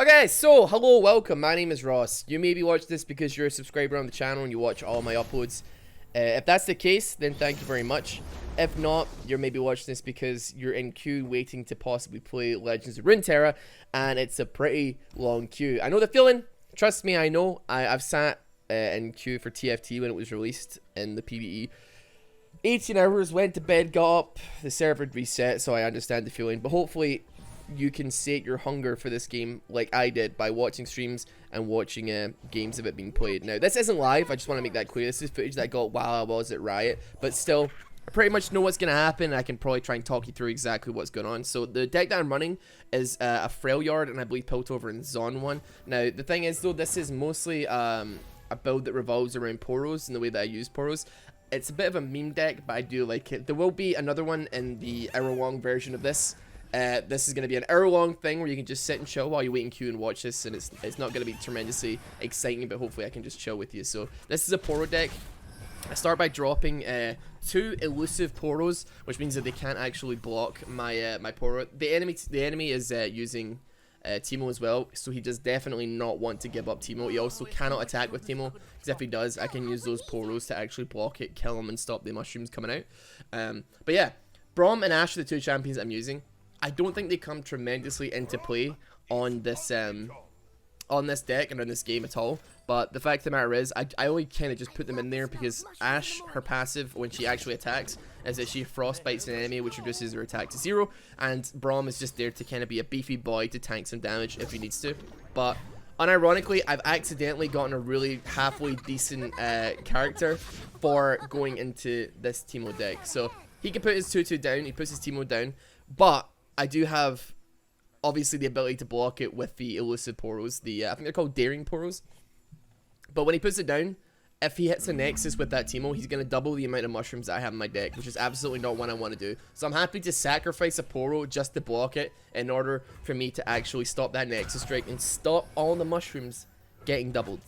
Okay, so hello, welcome. My name is Ross. You maybe watch this because you're a subscriber on the channel and you watch all my uploads. If that's the case, then thank you very much. If not, you're maybe watching this because you're in queue waiting to possibly play Legends of Runeterra, and it's a pretty long queue. I know the feeling. Trust me, I know. I've sat in queue for TFT when it was released in the PvE. 18 hours, went to bed, got up, the server reset, so I understand the feeling. But hopefully you can sate your hunger for this game like I did by watching streams and watching games of it being played. Now, this isn't live, I just want to make that clear. This is footage that I got while I was at Riot, but still, I pretty much know what's going to happen, and I can probably try and talk you through exactly what's going on. So, the deck that I'm running is a Freljord, and I believe Piltover and Zon one. Now, the thing is, though, this is mostly a build that revolves around Poros and the way that I use Poros. It's a bit of a meme deck, but I do like it. There will be another one in the hour-long version of this. This is going to be an hour-long thing where you can just sit and chill while you wait in queue and watch this, and it's not going to be tremendously exciting, but hopefully I can just chill with you. So this is a Poro deck. I start by dropping 2 elusive Poros, which means that they can't actually block my my Poro. The enemy is using Teemo as well, so he does definitely not want to give up Teemo. He also cannot attack with Teemo, because if he does, I can use those Poros to actually block it, kill him, and stop the mushrooms coming out. But yeah, Braum and Ashe are the 2 champions I'm using. I don't think they come tremendously into play on this deck and on this game at all. But the fact of the matter is, I only kind of just put them in there because Ashe, her passive when she actually attacks, is that she frostbites an enemy, which reduces her attack to 0. And Braum is just there to kind of be a beefy boy to tank some damage if he needs to. But unironically, I've accidentally gotten a really halfway decent character for going into this Teemo deck. So he can put his 2-2 down, he puts his Teemo down, but I do have, obviously, the ability to block it with the elusive Poros. I think they're called Daring Poros. But when he puts it down, if he hits a Nexus with that Teemo, he's going to double the amount of mushrooms that I have in my deck, which is absolutely not what I want to do. So I'm happy to sacrifice a Poro just to block it in order for me to actually stop that Nexus strike and stop all the mushrooms getting doubled.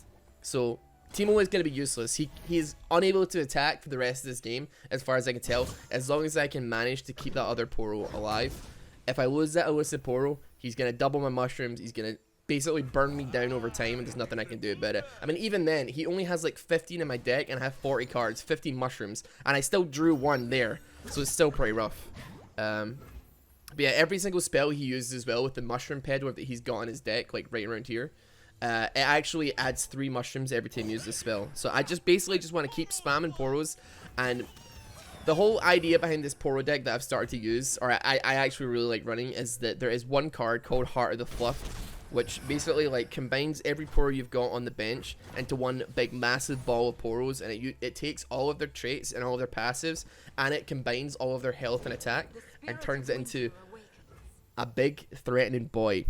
So Teemo is going to be useless. He's unable to attack for the rest of this game, as far as I can tell, as long as I can manage to keep that other Poro alive. If I lose that elusive Poro, he's going to double my mushrooms. He's going to basically burn me down over time, and there's nothing I can do about it. I mean, even then, he only has like 15 in my deck, and I have 40 cards, 50 mushrooms, and I still drew 1 there. So it's still pretty rough. But yeah, every single spell he uses as well with the mushroom pedal that he's got in his deck, like right around here, it actually adds 3 mushrooms every time you use the spell. So I basically just want to keep spamming Poros, and the whole idea behind this Poro deck that I've started to use, or I actually really like running, is that there is one card called Heart of the Fluff, which basically like combines every Poro you've got on the bench into one big massive ball of Poros, and it takes all of their traits and all of their passives, and it combines all of their health and attack, and turns it into a big threatening boy.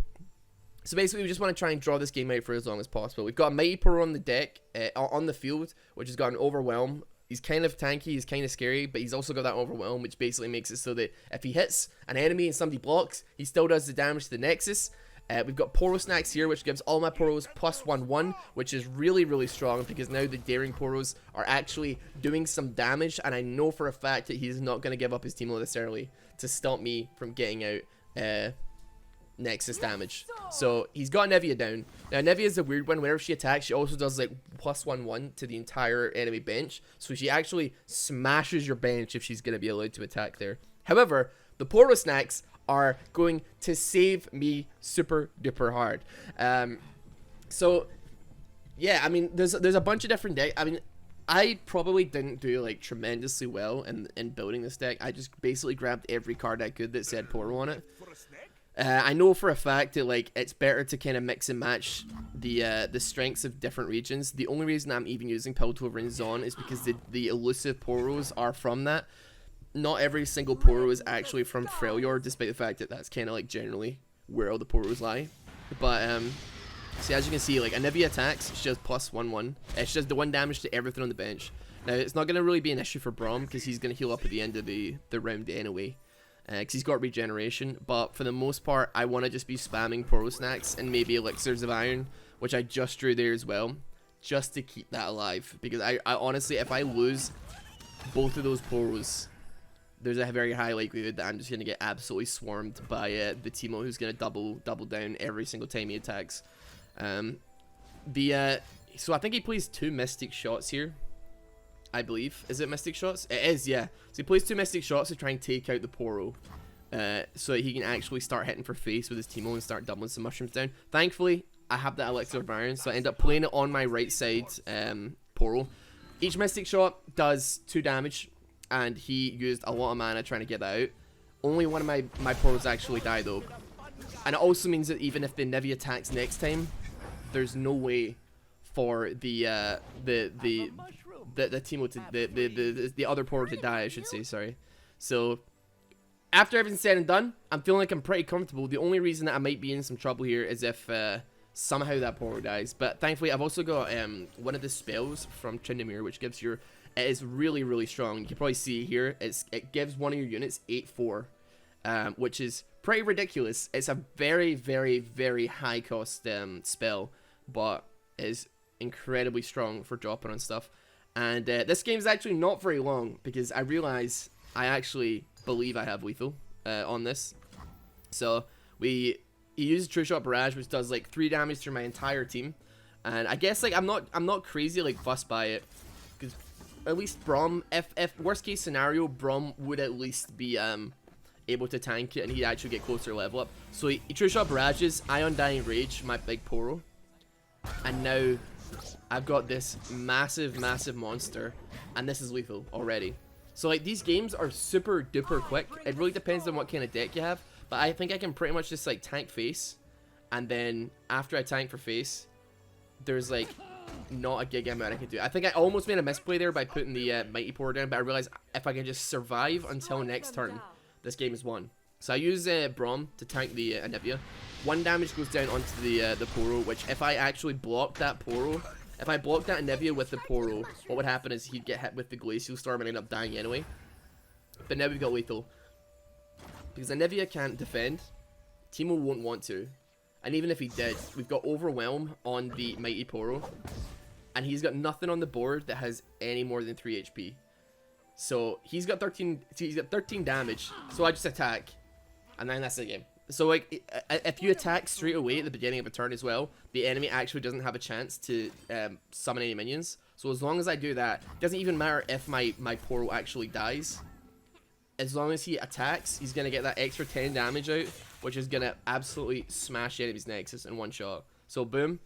So basically, we just want to try and draw this game out for as long as possible. We've got a Mighty Poro on the deck, on the field, which has got an Overwhelm. He's kind of tanky, he's kind of scary, but he's also got that Overwhelm, which basically makes it so that if he hits an enemy and somebody blocks, he still does the damage to the Nexus. We've got Poro Snacks here, which gives all my Poros +1/1, which is really, really strong, because now the Daring Poros are actually doing some damage, and I know for a fact that he's not going to give up his Teemo necessarily to stop me from getting out Nexus damage. So he's got Nevia down. Now Nevia is a weird one. Whenever she attacks, she also does like +1/1 to the entire enemy bench, so she actually smashes your bench if she's going to be allowed to attack there. However, the Poro Snacks are going to save me super duper hard. So yeah, I mean, there's a bunch of different decks. I mean, I probably didn't do like tremendously well in building this deck. I just basically grabbed every card I could that said Poro on it. I know for a fact that like it's better to kind of mix and match the strengths of different regions. The only reason I'm even using Piltover and Zon is because the elusive Poros are from that. Not every single Poro is actually from Freljord, despite the fact that that's kind of like generally where all the Poros lie. But see, as you can see, like a Nevia attacks, she does +1/1. She does the 1 damage to everything on the bench. Now it's not going to really be an issue for Braum, because he's going to heal up at the end of the round anyway. Because he's got regeneration, but for the most part, I want to just be spamming Poro Snacks and maybe Elixirs of Iron, which I just drew there as well, just to keep that alive. Because I honestly, if I lose both of those Poros, there's a very high likelihood that I'm just gonna get absolutely swarmed by the Teemo, who's gonna double down every single time he attacks. So I think he plays 2 Mystic Shots here, I believe. Is it Mystic Shots? It is, yeah. So he plays 2 Mystic Shots to try and take out the Poro, so that he can actually start hitting for face with his Teemo and start doubling some mushrooms down. Thankfully, I have that Elixir of Iron, so I end up playing it on my right side Poro. Each Mystic Shot does 2 damage, and he used a lot of mana trying to get that out. Only one of my Poros actually die though. And it also means that even if the Nivea attacks next time, there's no way for the Teemo to the other Poro to die, I should say, sorry. So after everything's said and done, I'm feeling like I'm pretty comfortable. The only reason that I might be in some trouble here is if somehow that Poro dies. But thankfully I've also got one of the spells from Tryndamere, which gives your, it is really strong. You can probably see it here. It gives one of your units 8/4, which is pretty ridiculous. It's a very high cost spell, but is incredibly strong for dropping on stuff. And this game is actually not very long, because I realize I actually believe I have lethal on this. So he uses True Shot Barrage, which does like 3 damage through my entire team. And I guess like I'm not crazy like fussed by it, because at least Braum, if worst case scenario, Braum would at least be able to tank it, and he'd actually get closer level up. So he True Shot Barrages, I Undying Rage my big Poro, and now I've got this massive monster, and this is lethal already. So like these games are super duper quick. It really depends on what kind of deck you have, but I think I can pretty much just like tank face, and then after I tank for face, there's like not a gig amount I can do. I think I almost made a misplay there by putting the Mighty Poro down, but I realized if I can just survive until next turn, this game is won. So I use Braum to tank the Anivia. 1 damage goes down onto the Poro, which if I actually block that Poro, if I block that Anivia with the Poro, what would happen is he'd get hit with the Glacial Storm and end up dying anyway. But now we've got lethal. Because Anivia can't defend, Teemo won't want to. And even if he did, we've got Overwhelm on the Mighty Poro, and he's got nothing on the board that has any more than 3 HP. So he's got 13 damage, so I just attack, and then that's the game. So like, if you attack straight away at the beginning of a turn as well, the enemy actually doesn't have a chance to summon any minions. So as long as I do that, it doesn't even matter if my Poro actually dies. As long as he attacks, he's going to get that extra 10 damage out, which is going to absolutely smash the enemy's Nexus in one shot. So boom,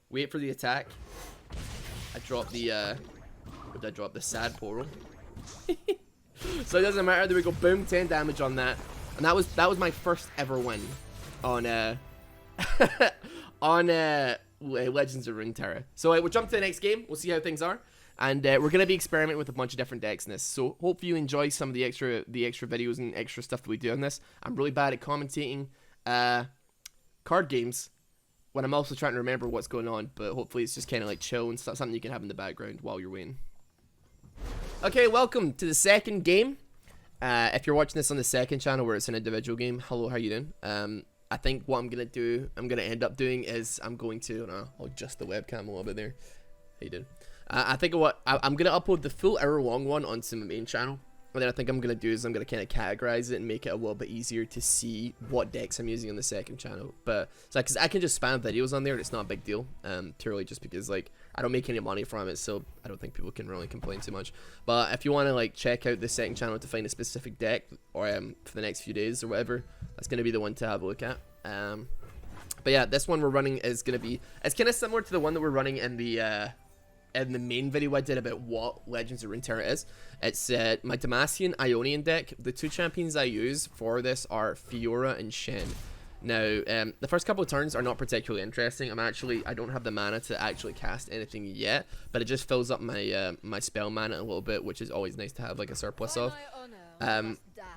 wait for the attack. I drop the, what did I drop? The sad Poro. So it doesn't matter, there we go, boom, 10 damage on that. And that was my first ever win on on Legends of Runeterra. So we'll jump to the next game, we'll see how things are. And we're going to be experimenting with a bunch of different decks in this. So hope you enjoy some of the extra videos and extra stuff that we do on this. I'm really bad at commentating card games when I'm also trying to remember what's going on. But hopefully it's just kind of like chill and stuff, something you can have in the background while you're waiting. Okay, welcome to the second game. If you're watching this on the second channel where it's an individual game, hello, how you doing? I think what I'm going to end up doing is I'm going to, I'll adjust the webcam a little bit there. How you doing? I think I'm going to upload the full hour-long one onto my main channel. And then I think I'm going to do is I'm going to kind of categorize it and make it a little bit easier to see what decks I'm using on the second channel. But so because I can just spam videos on there and it's not a big deal. Purely just because like I don't make any money from it, so I don't think people can really complain too much. But if you want to like check out the second channel to find a specific deck or for the next few days or whatever, that's going to be the one to have a look at. But yeah, this one we're running is going to be, it's kind of similar to the one that we're running in the main video I did about what Legends of Runeterra is. It's my Demacian Ionian deck. The 2 champions I use for this are Fiora and Shen. Now, the first couple of turns are not particularly interesting. I don't have the mana to actually cast anything yet, but it just fills up my my spell mana a little bit, which is always nice to have like a surplus of.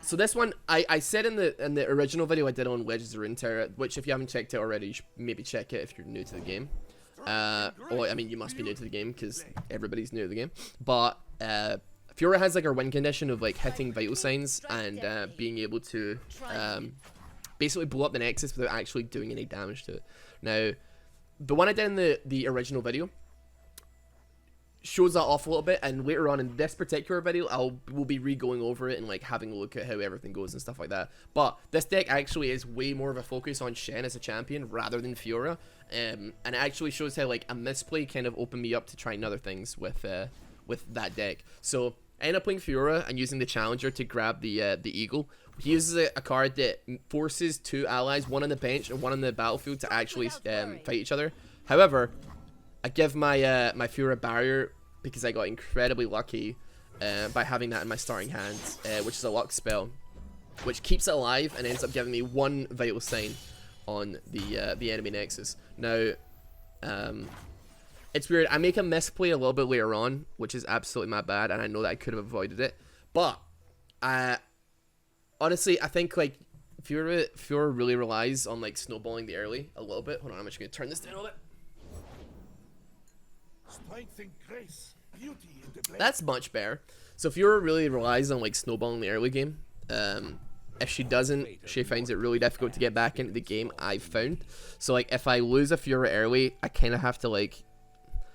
So this one, I said in the original video I did on Legends of Runeterra, which if you haven't checked it already, you should maybe check it if you're new to the game. Or I mean, you must be new to the game because everybody's new to the game. But Fiora has like a win condition of like hitting vital signs and being able to basically blow up the Nexus without actually doing any damage to it. Now, the one I did in the original video, shows that off a little bit, and later on in this particular video we'll be re-going over it and like having a look at how everything goes and stuff like that. But this deck actually is way more of a focus on Shen as a champion rather than Fiora, and it actually shows how like a misplay kind of opened me up to trying other things with that deck. So I end up playing Fiora and using the challenger to grab the eagle. He uses a card that forces 2 allies, one on the bench and one on the battlefield, to actually fight each other. However, I give my my Fiora barrier because I got incredibly lucky by having that in my starting hand, which is a luck spell, which keeps it alive and ends up giving me 1 vital sign on the enemy nexus. Now, it's weird. I make a misplay a little bit later on, which is absolutely my bad, and I know that I could have avoided it. But honestly, I think like Fiora really relies on like snowballing the early a little bit. Hold on, I'm just gonna turn this down a little bit. Strength and grace, beauty in the blade. That's much better. So Fiora really relies on like snowballing the early game. If she doesn't, she finds it really difficult to get back into the game, I've found. So like if I lose a Fiora early, I kind of have to like,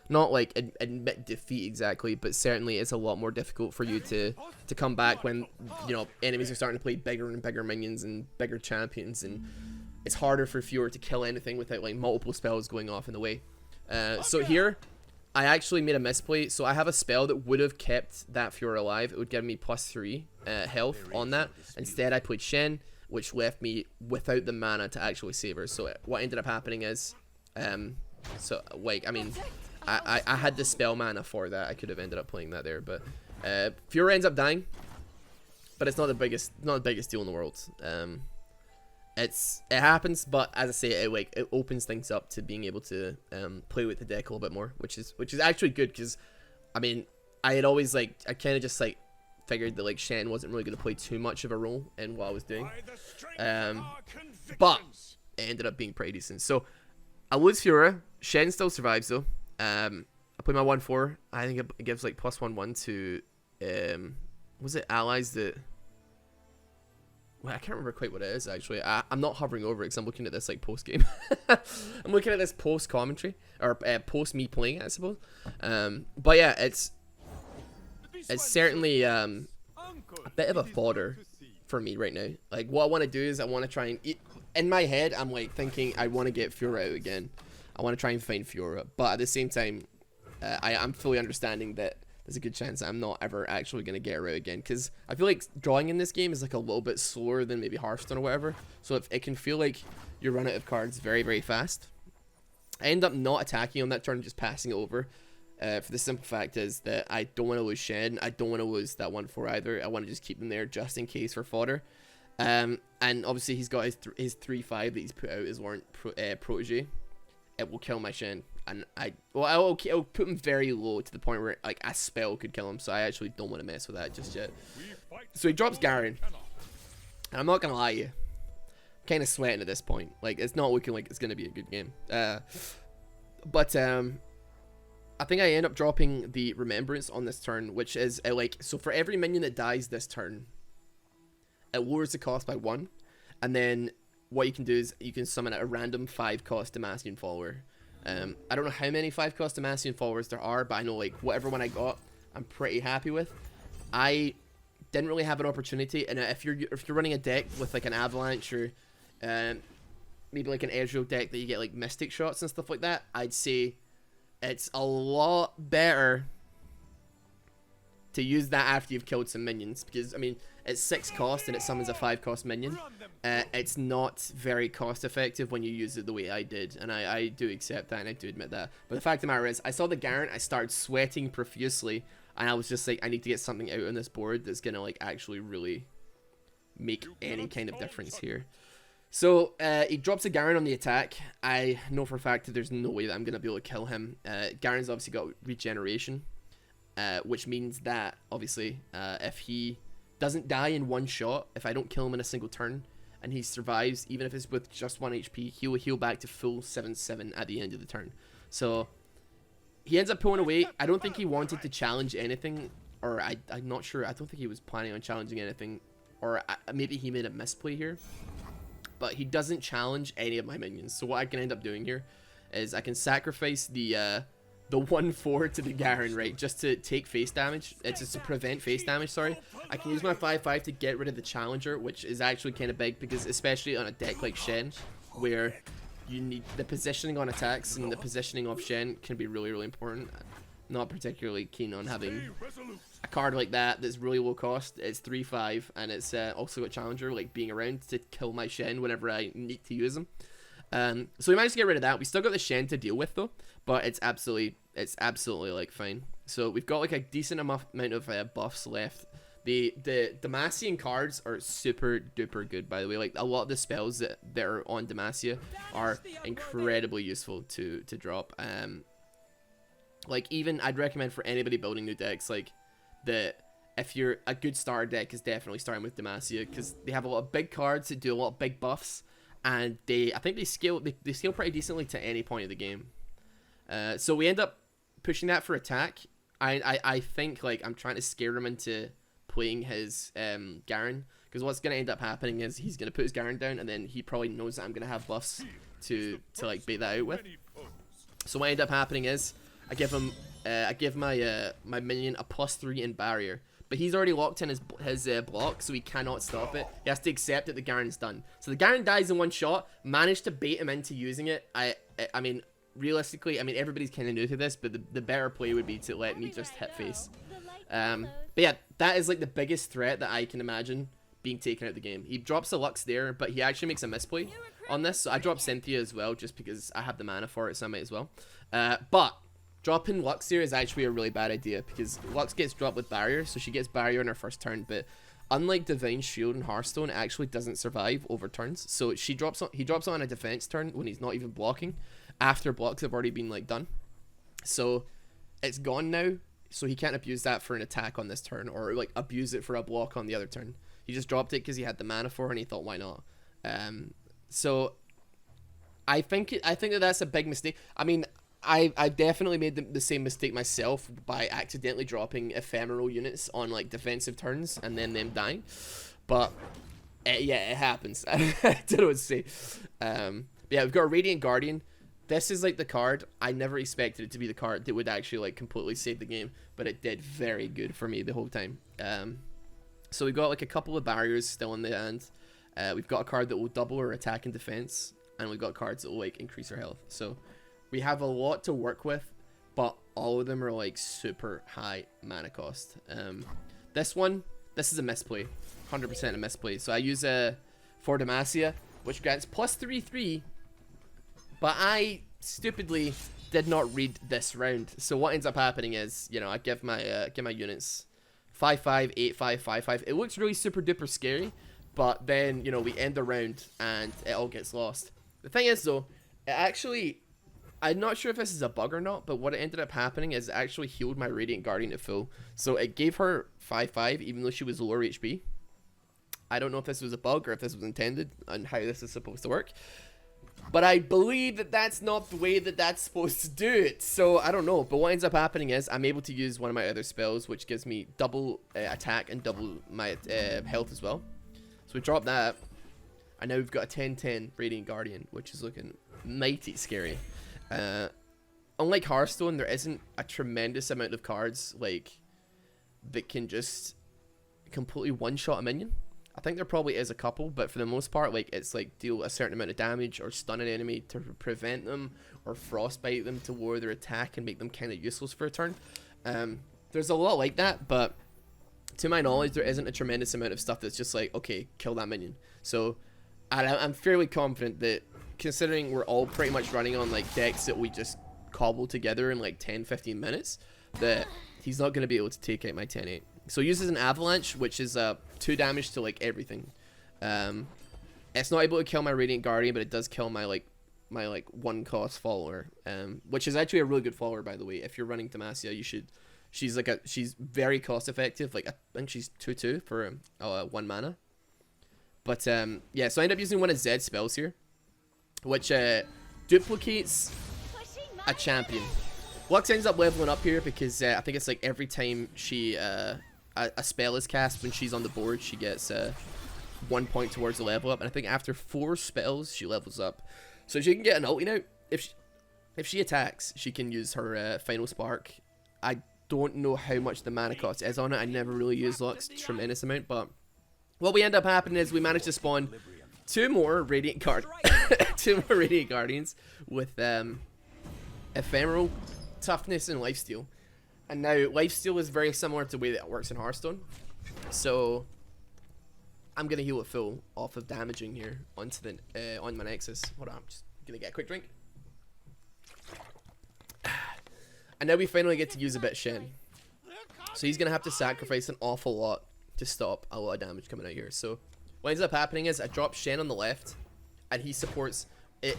not like admit defeat exactly, but certainly it's a lot more difficult for you to come back when, you know, enemies are starting to play bigger and bigger minions and bigger champions, and it's harder for Fiora to kill anything without like multiple spells going off in the way. So here, I actually made a misplay. So I have a spell that would have kept that Fiora alive. It would give me +3 health on that. Instead, I played Shen, which left me without the mana to actually save her. So what ended up happening is, so like, I mean, I had the spell mana for that. I could have ended up playing that there, but Fiora ends up dying. But it's not the biggest deal in the world. It happens, but as I say, it opens things up to being able to play with the deck a little bit more, which is actually good, because I mean, I had always like, I kind of just like figured that like Shen wasn't really going to play too much of a role in what I was doing, but it ended up being pretty decent. So I lose Fiora. Shen still survives though. I play my 1/4. I think it gives like +1/1 to was it allies that. Well, I can't remember quite what it is actually. I'm not hovering over it because I'm looking at this like post game. I'm looking at this post commentary, or post me playing it, I suppose. But yeah, it's certainly a bit of a fodder for me right now. Like what I want to do is I want to try and in my head I'm like thinking I want to get Fiora out again. I want to try and find Fiora, but at the same time, I'm fully understanding that there's a good chance I'm not ever actually going to get her out again, because I feel like drawing in this game is like a little bit slower than maybe Hearthstone or whatever, so if it can feel like you run out of cards very, very fast. I end up not attacking on that turn, just passing it over, for the simple fact is that I don't want to lose Shen, I don't want to lose that 1/4 either. I want to just keep them there just in case for fodder. And obviously he's got his 3/5 that he's put out as Warrant Protege. It will kill my Shen, and I'll put him very low to the point where like a spell could kill him, so I actually don't want to mess with that just yet. So he drops Garen, and I'm not gonna lie to you, I'm kind of sweating at this point. Like it's not looking like it's gonna be a good game. But I think I end up dropping the Remembrance on this turn, which is like, so for every minion that dies this turn, it lowers the cost by 1, and then what you can do is you can summon a random 5-cost Demacian follower. I don't know how many 5-cost Demacian followers there are, but I know like whatever one I got, I'm pretty happy with. I didn't really have an opportunity, and if you're running a deck with like an Avalanche or maybe like an Ezreal deck that you get like Mystic shots and stuff like that, I'd say it's a lot better to use that after you've killed some minions, because I mean it's 6 cost and it summons a 5-cost minion. It's not very cost effective when you use it the way I did, and I do accept that and I do admit that. But the fact of the matter is, I saw the Garen, I started sweating profusely, and I was just like, I need to get something out on this board that's gonna like actually really make any kind of difference here. So he drops a Garen on the attack. I know for a fact that there's no way that I'm gonna be able to kill him. Garen's obviously got regeneration, which means that obviously if he doesn't die in one shot, if I don't kill him in a single turn and he survives, even if it's with just 1 HP, he will heal back to full 7/7 at the end of the turn. So he ends up pulling away. I don't think he wanted to challenge anything, or I'm not sure. I don't think he was planning on challenging anything, or maybe he made a misplay here, but he doesn't challenge any of my minions. So what I can end up doing here is I can sacrifice the the 1/4 to the Garen, right, just to take face damage. It's just to prevent face damage, sorry. I can use my 5/5 to get rid of the challenger, which is actually kind of big, because especially on a deck like Shen, where you need the positioning on attacks and the positioning of Shen can be really, really important. Not particularly keen on having a card like that that's really low cost. It's 3/5, and it's also got challenger, like, being around to kill my Shen whenever I need to use them. So we managed to get rid of that. We still got the Shen to deal with though, but it's absolutely like fine. So we've got like a decent amount of buffs left. The Demacian cards are super duper good, by the way. Like, a lot of the spells that are on Demacia are incredibly useful to drop. Like, even I'd recommend for anybody building new decks, like, if you're a good starter deck is definitely starting with Demacia, because they have a lot of big cards that do a lot of big buffs, and I think they scale pretty decently to any point of the game. So we end up pushing that for attack. I think, like, I'm trying to scare him into playing his Garen, because what's going to end up happening is he's going to put his Garen down, and then he probably knows that I'm going to have buffs to like bait that out with. So what ended up happening is I give him my minion a +3 in barrier, but he's already locked in his block, so he cannot stop it. He has to accept that the Garen's done. So the Garen dies in one shot. Managed to bait him into using it. I mean, realistically, I mean, everybody's kind of new to this, but the better play would be to let me just hit face. But yeah, that is like the biggest threat that I can imagine being taken out of the game. He drops a Lux there, but he actually makes a misplay on this. So I dropped Cynthia as well, just because I have the mana for it, so I might as well. But dropping Lux here is actually a really bad idea, because Lux gets dropped with barrier, so she gets barrier on her first turn, but unlike Divine Shield and Hearthstone, it actually doesn't survive over turns. So he drops on a defense turn when he's not even blocking, after blocks have already been like done. So it's gone now, so he can't abuse that for an attack on this turn, or like abuse it for a block on the other turn. He just dropped it because he had the mana for it, and he thought, why not? So I think that that's a big mistake. I mean, I definitely made the same mistake myself by accidentally dropping ephemeral units on like defensive turns and then them dying. But yeah, it happens. I don't know what to say. Yeah, we've got a Radiant Guardian. This is like the card. I never expected it to be the card that would actually like completely save the game, but it did very good for me the whole time. So we've got like a couple of barriers still in the end. We've got a card that will double our attack and defense, and we've got cards that will like increase our health. So we have a lot to work with, but all of them are like super high mana cost. This is a misplay, 100% a misplay. So I use for Demacia, which grants +3/3, but I stupidly did not read this round. So what ends up happening is, you know, I give my units 5/5, 8/5, 5/5. It looks really super duper scary, but then, you know, we end the round and it all gets lost. The thing is though, it actually, I'm not sure if this is a bug or not, but what it ended up happening is it actually healed my Radiant Guardian to full. So it gave her 5/5 even though she was lower HP. I don't know if this was a bug or if this was intended and how this is supposed to work. But I believe that that's not the way that that's supposed to do it. So I don't know. But what ends up happening is I'm able to use one of my other spells, which gives me double attack and double my health as well. So we drop that. And now we've got a 10/10 Radiant Guardian, which is looking mighty scary. Unlike Hearthstone, there isn't a tremendous amount of cards like that can just completely one-shot a minion. I think there probably is a couple, but for the most part, like, it's like deal a certain amount of damage or stun an enemy to prevent them, or frostbite them to lower their attack and make them kind of useless for a turn. There's a lot like that, but to my knowledge, there isn't a tremendous amount of stuff that's just like, okay, kill that minion. So I'm fairly confident that, considering we're all pretty much running on like decks that we just cobble together in like 10-15 minutes, that he's not going to be able to take out my 10/8. So he uses an avalanche, which is 2 damage to like everything. It's not able to kill my Radiant Guardian, but it does kill my 1 cost follower, which is actually a really good follower, by the way. If you're running Demacia, you should. She's very cost effective. Like, I think she's 2/2 for 1 mana. But yeah, so I end up using one of Zed's spells here, which duplicates a champion. Lux ends up leveling up here because I think it's like every time she a spell is cast when she's on the board, she gets 1 point towards the level up, and I think after 4 spells she levels up. So she can get an ulti now. if she attacks, she can use her Final Spark. I don't know how much the mana cost is on it. I never really use Lux, tremendous amount, but what we end up happening is we manage to spawn two more Radiant Guardians with Ephemeral, Toughness, and Lifesteal. And now Lifesteal is very similar to the way that it works in Hearthstone. So I'm gonna heal it full off of damaging here onto the on my Nexus. Hold on, I'm just gonna get a quick drink. And now we finally get to use a bit of Shen. So he's gonna have to sacrifice an awful lot to stop a lot of damage coming out here. So what ends up happening is I drop Shen on the left, and he supports.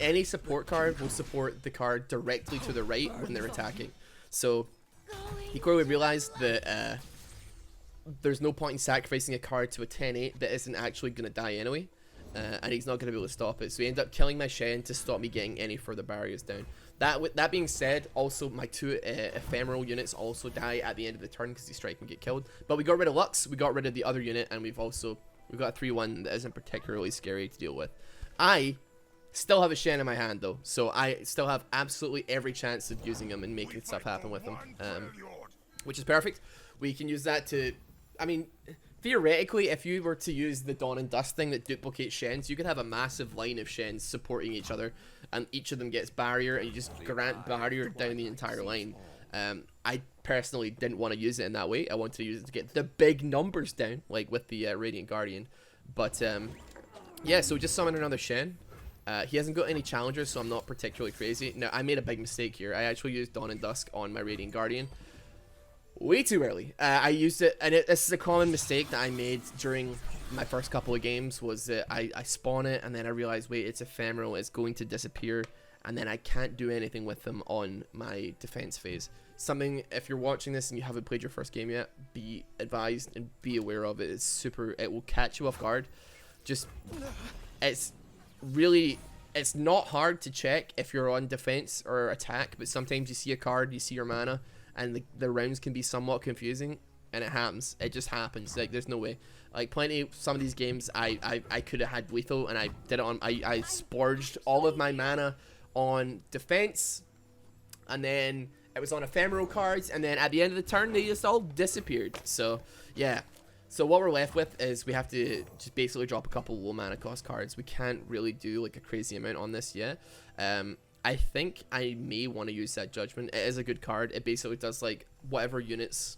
Any support card will support the card directly to the right when they're attacking. So he clearly realized that there's no point in sacrificing a card to a 10-8 that isn't actually going to die anyway. And he's not going to be able to stop it. So he ended up killing my Shen to stop me getting any further barriers down. That being said, also my two ephemeral units also die at the end of the turn because they strike and get killed. But we got rid of Lux, we got rid of the other unit, and we've got a 3-1 that isn't particularly scary to deal with. I still have a Shen in my hand though, so I still have absolutely every chance of using him and making stuff happen with him, which is perfect. We can use that to, I mean, theoretically, if you were to use the Dawn and Dust thing that duplicates Shens, you could have a massive line of Shens supporting each other, and each of them gets barrier, and you just grant barrier down the entire line. I personally didn't want to use it in that way. I wanted to use it to get the big numbers down, like with the Radiant Guardian. But yeah, so just summon another Shen. He hasn't got any challengers, so I'm not particularly crazy. Now, I made a big mistake here. I actually used Dawn and Dusk on my Radiant Guardian way too early. I used it, and this is a common mistake that I made during my first couple of games, was that I spawn it, and then I realized, wait, it's ephemeral, it's going to disappear, and then I can't do anything with them on my defense phase. Something, if you're watching this and you haven't played your first game yet, be advised and be aware of it. It's super, it will catch you off guard. Just, it's really, it's not hard to check if you're on defense or attack, but sometimes you see a card, you see your mana, and the rounds can be somewhat confusing, and it happens. It just happens. Like, there's no way. Like, some of these games, I could have had lethal, and I did it on, I splurged all of my mana on defense, and then it was on ephemeral cards, and then at the end of the turn, they just all disappeared. So, yeah. So what we're left with is we have to just basically drop a couple low mana cost cards. We can't really do like a crazy amount on this yet. I think I may want to use that Judgment. It is a good card. It basically does like whatever units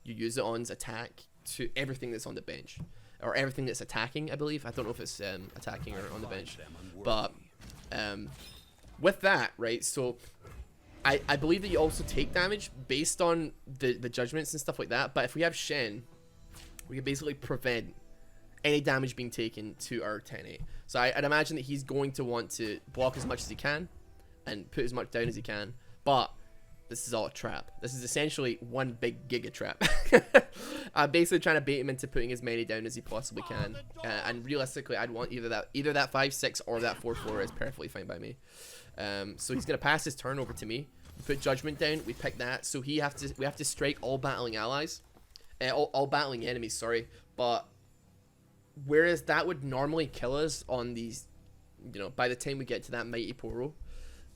you use it on's attack to everything that's on the bench, or everything that's attacking, I believe. I don't know if it's attacking or on the bench, but with that, right, so I believe that you also take damage based on the judgments and stuff like that. But if we have Shen, we can basically prevent any damage being taken to our 10-8. So I'd imagine that he's going to want to block as much as he can and put as much down as he can. But this is all a trap. This is essentially one big giga trap. I'm basically trying to bait him into putting as many down as he possibly can. And realistically, I'd want either that 5-6 or that 4-4 is perfectly fine by me. So he's gonna pass his turn over to me. We put Judgment down. We pick that. So we have to strike all battling allies. All battling enemies, sorry, but whereas that would normally kill us on these, you know, by the time we get to that mighty Poro,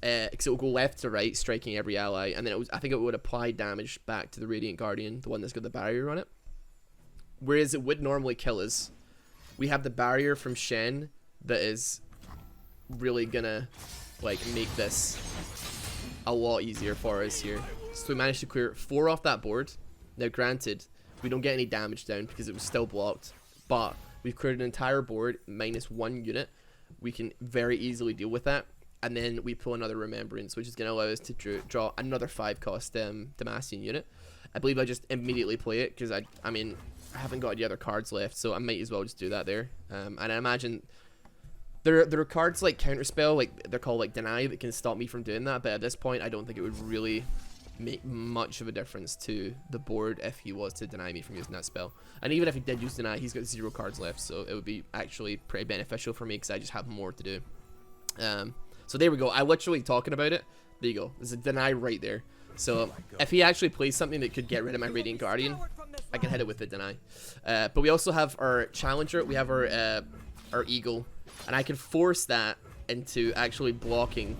because it will go left to right, striking every ally, and then I think it would apply damage back to the Radiant Guardian, the one that's got the barrier on it. Whereas it would normally kill us, we have the barrier from Shen that is really gonna like make this a lot easier for us here. So we managed to clear 4 off that board. Now, granted, we don't get any damage down because it was still blocked, but we've cleared an entire board minus 1 unit. We can very easily deal with that, and then we pull another Remembrance, which is going to allow us to draw another 5-cost Demacian unit. I believe I just immediately play it because I mean, I haven't got any other cards left, so I might as well just do that there. And I imagine there are cards like Counterspell, like they're called like Deny, that can stop me from doing that, but at this point, I don't think it would really make much of a difference to the board if he was to deny me from using that spell. And even if he did use Deny, he's got 0 cards left, so it would be actually pretty beneficial for me because I just have more to do. So there we go. I literally talking about it. There you go. There's a Deny right there. So if he actually plays something that could get rid of my Radiant Guardian, I can hit it with the Deny. But we also have our Challenger. We have our Eagle, and I can force that into actually blocking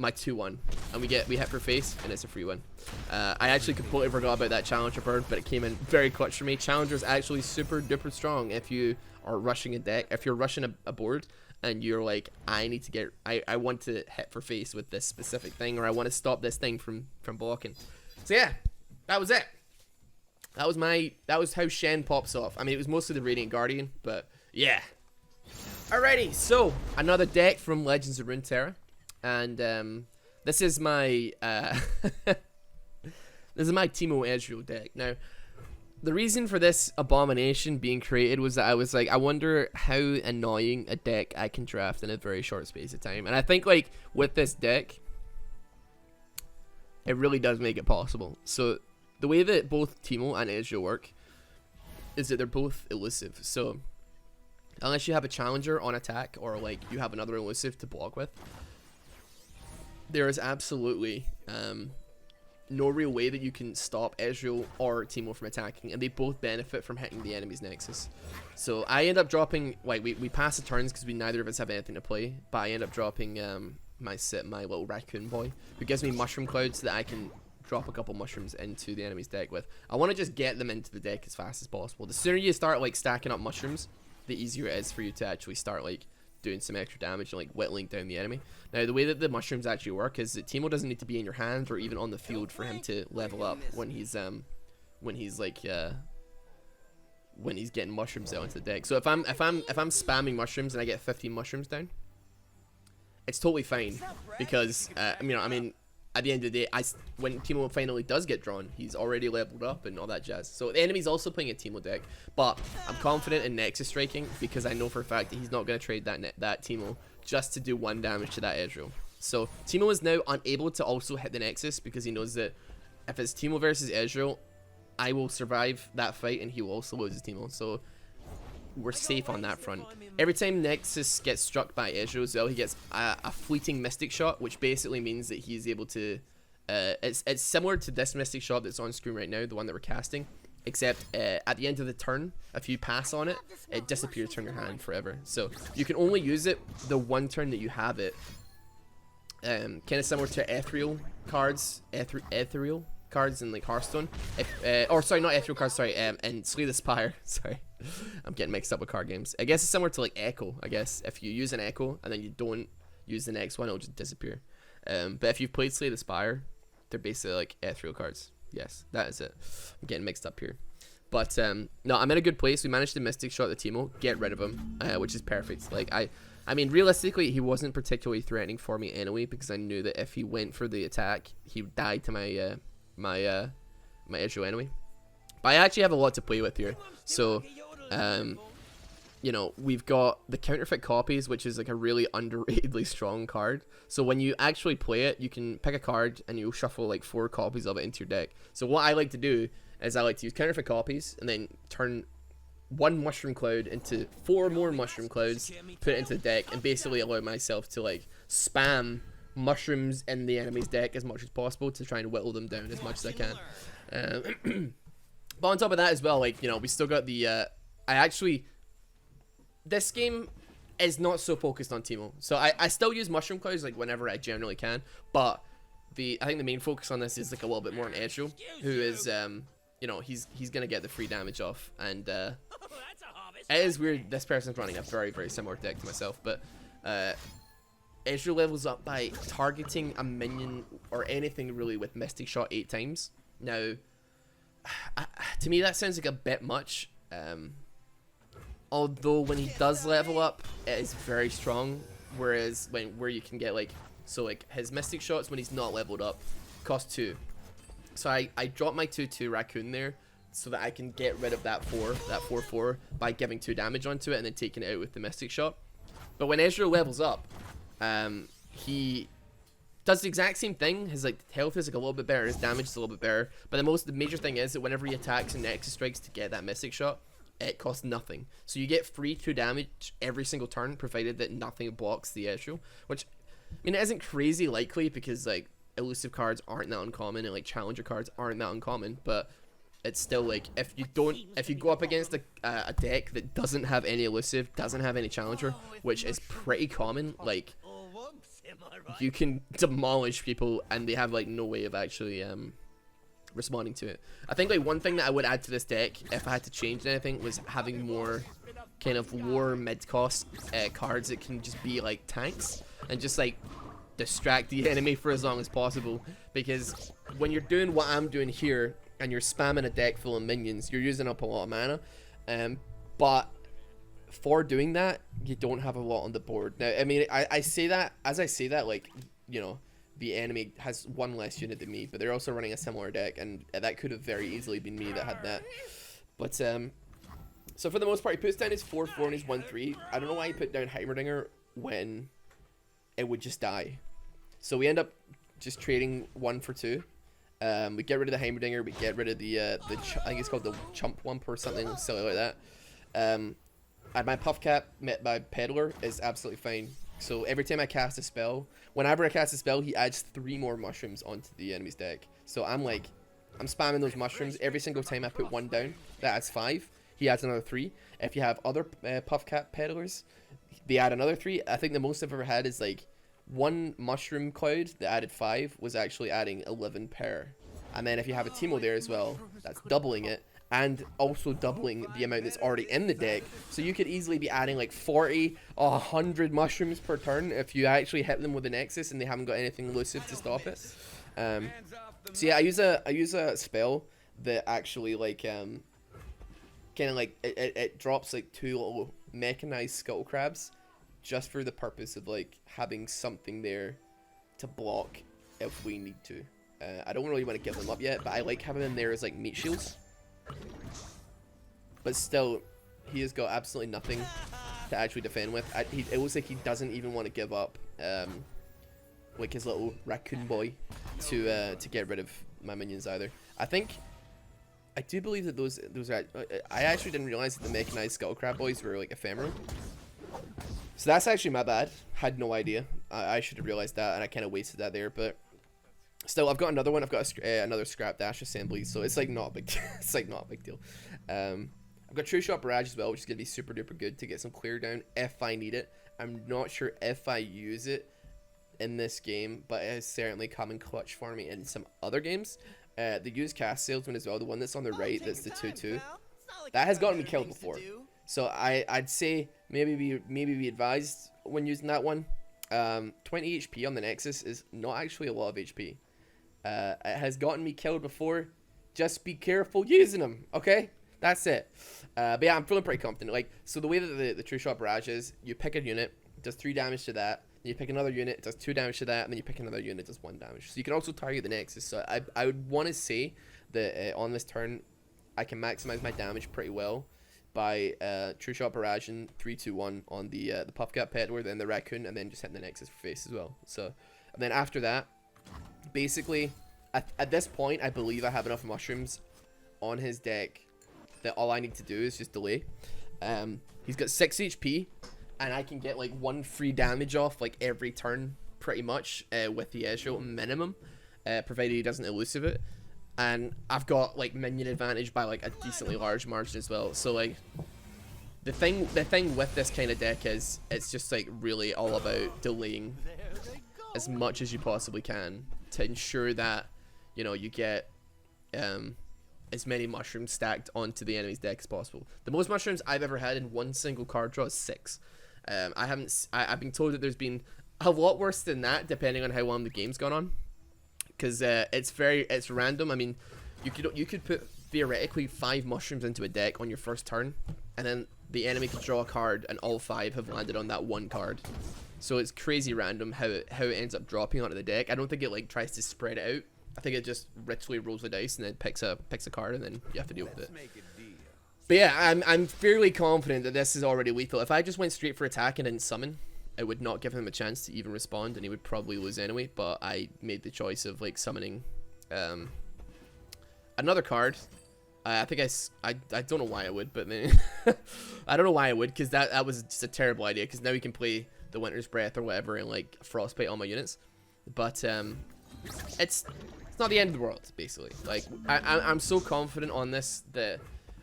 my 2-1, and we hit for face, and it's a free win. I actually completely forgot about that Challenger bird, but it came in very clutch for me. Challenger is actually super duper strong if you are rushing a deck. If you're rushing a board, and you're like, I want to hit for face with this specific thing, or I want to stop this thing from blocking. So yeah, that was it. That was how Shen pops off. I mean, it was mostly the Radiant Guardian, but yeah. Alrighty, so another deck from Legends of Runeterra, and this is my this is my Teemo and Ezreal deck. Now, the reason for this abomination being created was that I was like, I wonder how annoying a deck I can draft in a very short space of time, and I think like with this deck, it really does make it possible. So the way that both Teemo and Ezreal work is that they're both elusive. So unless you have a challenger on attack, or like you have another elusive to block with, there is absolutely no real way that you can stop Ezreal or Teemo from attacking, and they both benefit from hitting the enemy's nexus. So I end up dropping, like, we pass the turns because we neither of us have anything to play, but I end up dropping my little raccoon boy, who gives me mushroom clouds that I can drop a couple mushrooms into the enemy's deck with. I want to just get them into the deck as fast as possible. The sooner you start like stacking up mushrooms, the easier it is for you to actually start like doing some extra damage and like whittling down the enemy. Now, the way that the mushrooms actually work is that Teemo doesn't need to be in your hand or even on the field for him to level up when he's getting mushrooms out into the deck. So if I'm spamming mushrooms and I get 15 mushrooms down, it's totally fine, because I mean at the end of the day, when Teemo finally does get drawn, he's already leveled up and all that jazz. So the enemy's also playing a Teemo deck, but I'm confident in Nexus striking because I know for a fact that he's not going to trade that Teemo just to do 1 damage to that Ezreal. So Teemo is now unable to also hit the Nexus because he knows that if it's Teemo versus Ezreal, I will survive that fight and he will also lose his Teemo. So we're safe on that front. Every time Nexus gets struck by Ezreal as well, he gets a fleeting Mystic Shot, which basically means that he's able to it's similar to this Mystic Shot that's on screen right now, the one that we're casting, except at the end of the turn, if you pass on it, it disappears from your hand forever. So you can only use it the one turn that you have it. Kind of similar to Ethereal cards, Ethereal cards in like Hearthstone, or sorry, not Ethereal cards, sorry, and Slay the Spire. Sorry, I'm getting mixed up with card games. I guess it's similar to like Echo. I guess if you use an Echo and then you don't use the next one, it'll just disappear. But if you've played Slay the Spire, they're basically like Ethereal cards. Yes, that is it. I'm getting mixed up here. But no, I'm in a good place. We managed to Mystic Shot the Teemo, get rid of him, which is perfect. Like I mean, realistically, he wasn't particularly threatening for me anyway, because I knew that if he went for the attack, he would die to my my Ezreal anyway. But I actually have a lot to play with here. So, you know, we've got the counterfeit copies, which is like a really underratedly strong card. So when you actually play it, you can pick a card and you'll shuffle like 4 copies of it into your deck. So what I like to do is I like to use counterfeit copies and then turn 1 mushroom cloud into 4 more mushroom clouds, put it into the deck, and basically allow myself to like spam mushrooms in the enemy's deck as much as possible to try and whittle them down as much as I can. But on top of that as well, like, you know, we still got the this game is not so focused on Teemo, so I still use mushroom clouds like whenever I generally can, but I think the main focus on this is like a little bit more on Ezreal, who is you know, he's gonna get the free damage off, and it is weird. This person's running a very, very similar deck to myself, but Ezreal levels up by targeting a minion or anything really with Mystic Shot 8 times. Now, to me that sounds like a bit much. Although when he does level up, it is very strong. Whereas where you can get like, so like his Mystic Shots when he's not leveled up cost 2. So I drop my 2/2 raccoon there so that I can get rid of that 4/4 by giving 2 damage onto it and then taking it out with the Mystic Shot. But when Ezreal levels up, he does the exact same thing. His like health is like a little bit better, his damage is a little bit better. But the major thing is that whenever he attacks and Nexus strikes to get that Mystic Shot, it costs nothing. So you get free 2 damage every single turn, provided that nothing blocks the Ezreal. Which, I mean, it isn't crazy likely because like elusive cards aren't that uncommon and like challenger cards aren't that uncommon, but it's still like if you go up against a deck that doesn't have any elusive, doesn't have any challenger, which is pretty common, like you can demolish people and they have like no way of actually responding to it. I think like one thing that I would add to this deck if I had to change anything was having more kind of lower mid-cost cards that can just be like tanks and just like distract the enemy for as long as possible, because when you're doing what I'm doing here and you're spamming a deck full of minions, you're using up a lot of mana, but for doing that you don't have a lot on the board. Now I mean I say that like, you know, the enemy has one less unit than me, but they're also running a similar deck, and that could have very easily been me that had that. But so for the most part he puts down his 4-4 and his 1-3. I don't know why he put down Heimerdinger when it would just die. So we end up just trading 1 for 2. We get rid of the Heimerdinger, we get rid of the I think it's called the Chump Wump or something silly like that. And my Puff Cap met by Peddler is absolutely fine. So every time I cast a spell, whenever I cast a spell, he adds 3 more mushrooms onto the enemy's deck. So I'm spamming those mushrooms every single time I put 1 down. That adds 5. He adds another 3. If you have other Puff Cap Peddlers, they add another 3. I think the most I've ever had is like 1 mushroom cloud that added 5 was actually adding 11 per. And then if you have a Teemo there as well, that's doubling it, and also doubling the amount that's already in the deck. So you could easily be adding like 40 or 100 mushrooms per turn if you actually hit them with a Nexus and they haven't got anything elusive to stop it. So yeah, I use a spell that actually like kind of like it drops like 2 little mechanized scuttle crabs, just for the purpose of like having something there to block if we need to. I don't really want to give them up yet, but I like having them there as like meat shields. But still, he has got absolutely nothing to actually defend with. It looks like he doesn't even want to give up like his little raccoon boy to get rid of my minions either. I do believe that those are, I actually didn't realize that the mechanized scuttle crab boys were like ephemeral. So that's actually my bad. Had no idea. I should have realized that, and I kind of wasted that there. But still, I've got another one. I've got another scrap dash assembly, so it's like not a big deal. It's like not a big deal. I've got True Shot Barrage as well, which is gonna be super duper good to get some clear down if I need it. I'm not sure if I use it in this game, but it has certainly come in clutch for me in some other games. The used cast salesman as well, the one that's on the right, that's the 2-2. That has gotten me killed before. So I'd say maybe be advised when using that one. 20 HP on the Nexus is not actually a lot of HP. It has gotten me killed before. Just be careful using them, okay? That's it. But yeah, I'm feeling pretty confident. Like, so the way that the True Shot Barrage is, you pick a unit, it does 3 damage to that. Then you pick another unit, it does 2 damage to that, and then you pick another unit, it does 1 damage. So you can also target the Nexus. So I would want to say that on this turn, I can maximize my damage pretty well by True Shot Barrage and 3-2-1 on the Puff Cap Peddler, then the Raccoon, and then just hitting the Nexus for face as well. So, and then after that, basically, at this point, I believe I have enough mushrooms on his deck that all I need to do is just delay. He's got 6 HP, and I can get like 1 free damage off like every turn, pretty much, with the Ezreal minimum, provided he doesn't elusive it. And I've got like minion advantage by like a decently large margin as well. So like the thing with this kind of deck is it's just like really all about delaying as much as you possibly can to ensure that, you know, you get as many mushrooms stacked onto the enemy's deck as possible. The most mushrooms I've ever had in one single card draw is 6. I've been told that there's been a lot worse than that, depending on how long the game's gone on. Because it's random. I mean, you could put theoretically 5 mushrooms into a deck on your first turn, and then the enemy could draw a card, and all 5 have landed on that one card. So it's crazy random how it ends up dropping onto the deck. I don't think it like tries to spread it out. I think it just ritually rolls the dice and then picks a card, and then you have to deal with it. But yeah, I'm fairly confident that this is already lethal. If I just went straight for attack and didn't summon, it would not give him a chance to even respond, and he would probably lose anyway. But I made the choice of like summoning another card. I think I don't know why I would, but I don't know why I would, because that was just a terrible idea. Because now we can play the Winter's Breath or whatever and like frostbite all my units. But it's not the end of the world, basically. Like I'm so confident on this that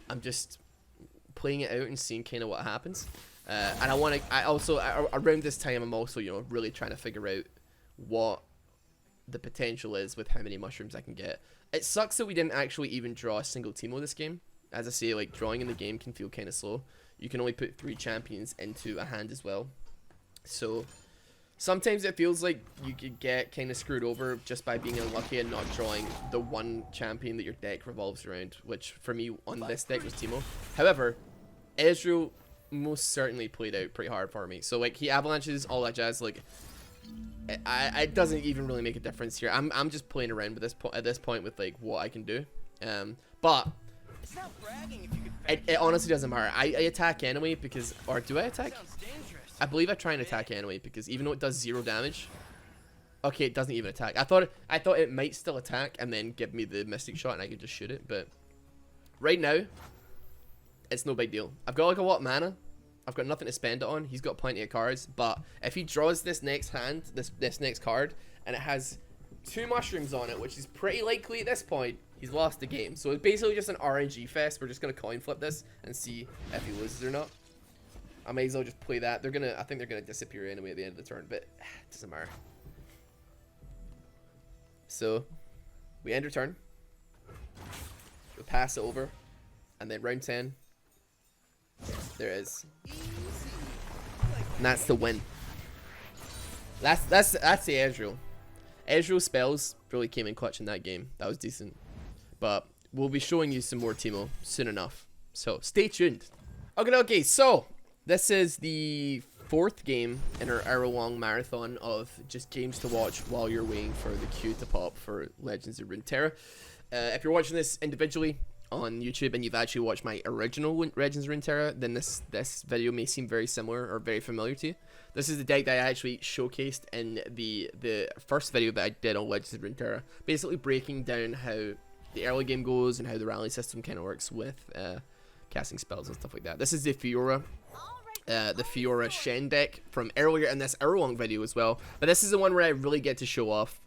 I'm just playing it out and seeing kind of what happens. And I also around this time I'm also, you know, really trying to figure out what the potential is with how many mushrooms I can get. It sucks that we didn't actually even draw a single Teemo this game. As I say, like, drawing in the game can feel kind of slow. You can only put 3 champions into a hand as well. So sometimes it feels like you could get kind of screwed over just by being unlucky and not drawing the one champion that your deck revolves around, which for me on this deck was Teemo. However, Ezreal most certainly played out pretty hard for me. So like he avalanches, all that jazz, like it doesn't even really make a difference here. I'm just playing around with this at this point with like what I can do. But It's not bragging if you could it honestly doesn't matter. I attack anyway because, or do I attack? sounds dangerous. I believe I try and attack anyway because even though it does 0 damage, okay, it doesn't even attack. I thought it might still attack and then give me the mystic shot and I could just shoot it. But right now, it's no big deal. I've got like a lot of mana. I've got nothing to spend it on. He's got plenty of cards. But if he draws this next hand, this next card, and it has 2 mushrooms on it, which is pretty likely at this point, he's lost the game. So it's basically just an RNG fest. We're just gonna coin flip this and see if he loses or not. I may as well just play that. I think they're gonna disappear anyway at the end of the turn, but it doesn't matter. So we end our turn. We'll pass it over, and then round 10. There it is, and that's the win. That's the Ezreal. Ezreal spells really came in clutch in that game. That was decent, but we'll be showing you some more Teemo soon enough. So stay tuned. Okay. So this is the 4th game in our hour-long marathon of just games to watch while you're waiting for the queue to pop for Legends of Runeterra. If you're watching this individually on YouTube and you've actually watched my original Legends of Runeterra, then this video may seem very similar or very familiar to you. This is the deck that I actually showcased in the first video that I did on Legends of Runeterra, basically breaking down how the early game goes and how the rally system kind of works with casting spells and stuff like that. This is the Fiora Shen deck from earlier in this hour-long video as well. But this is the one where I really get to show off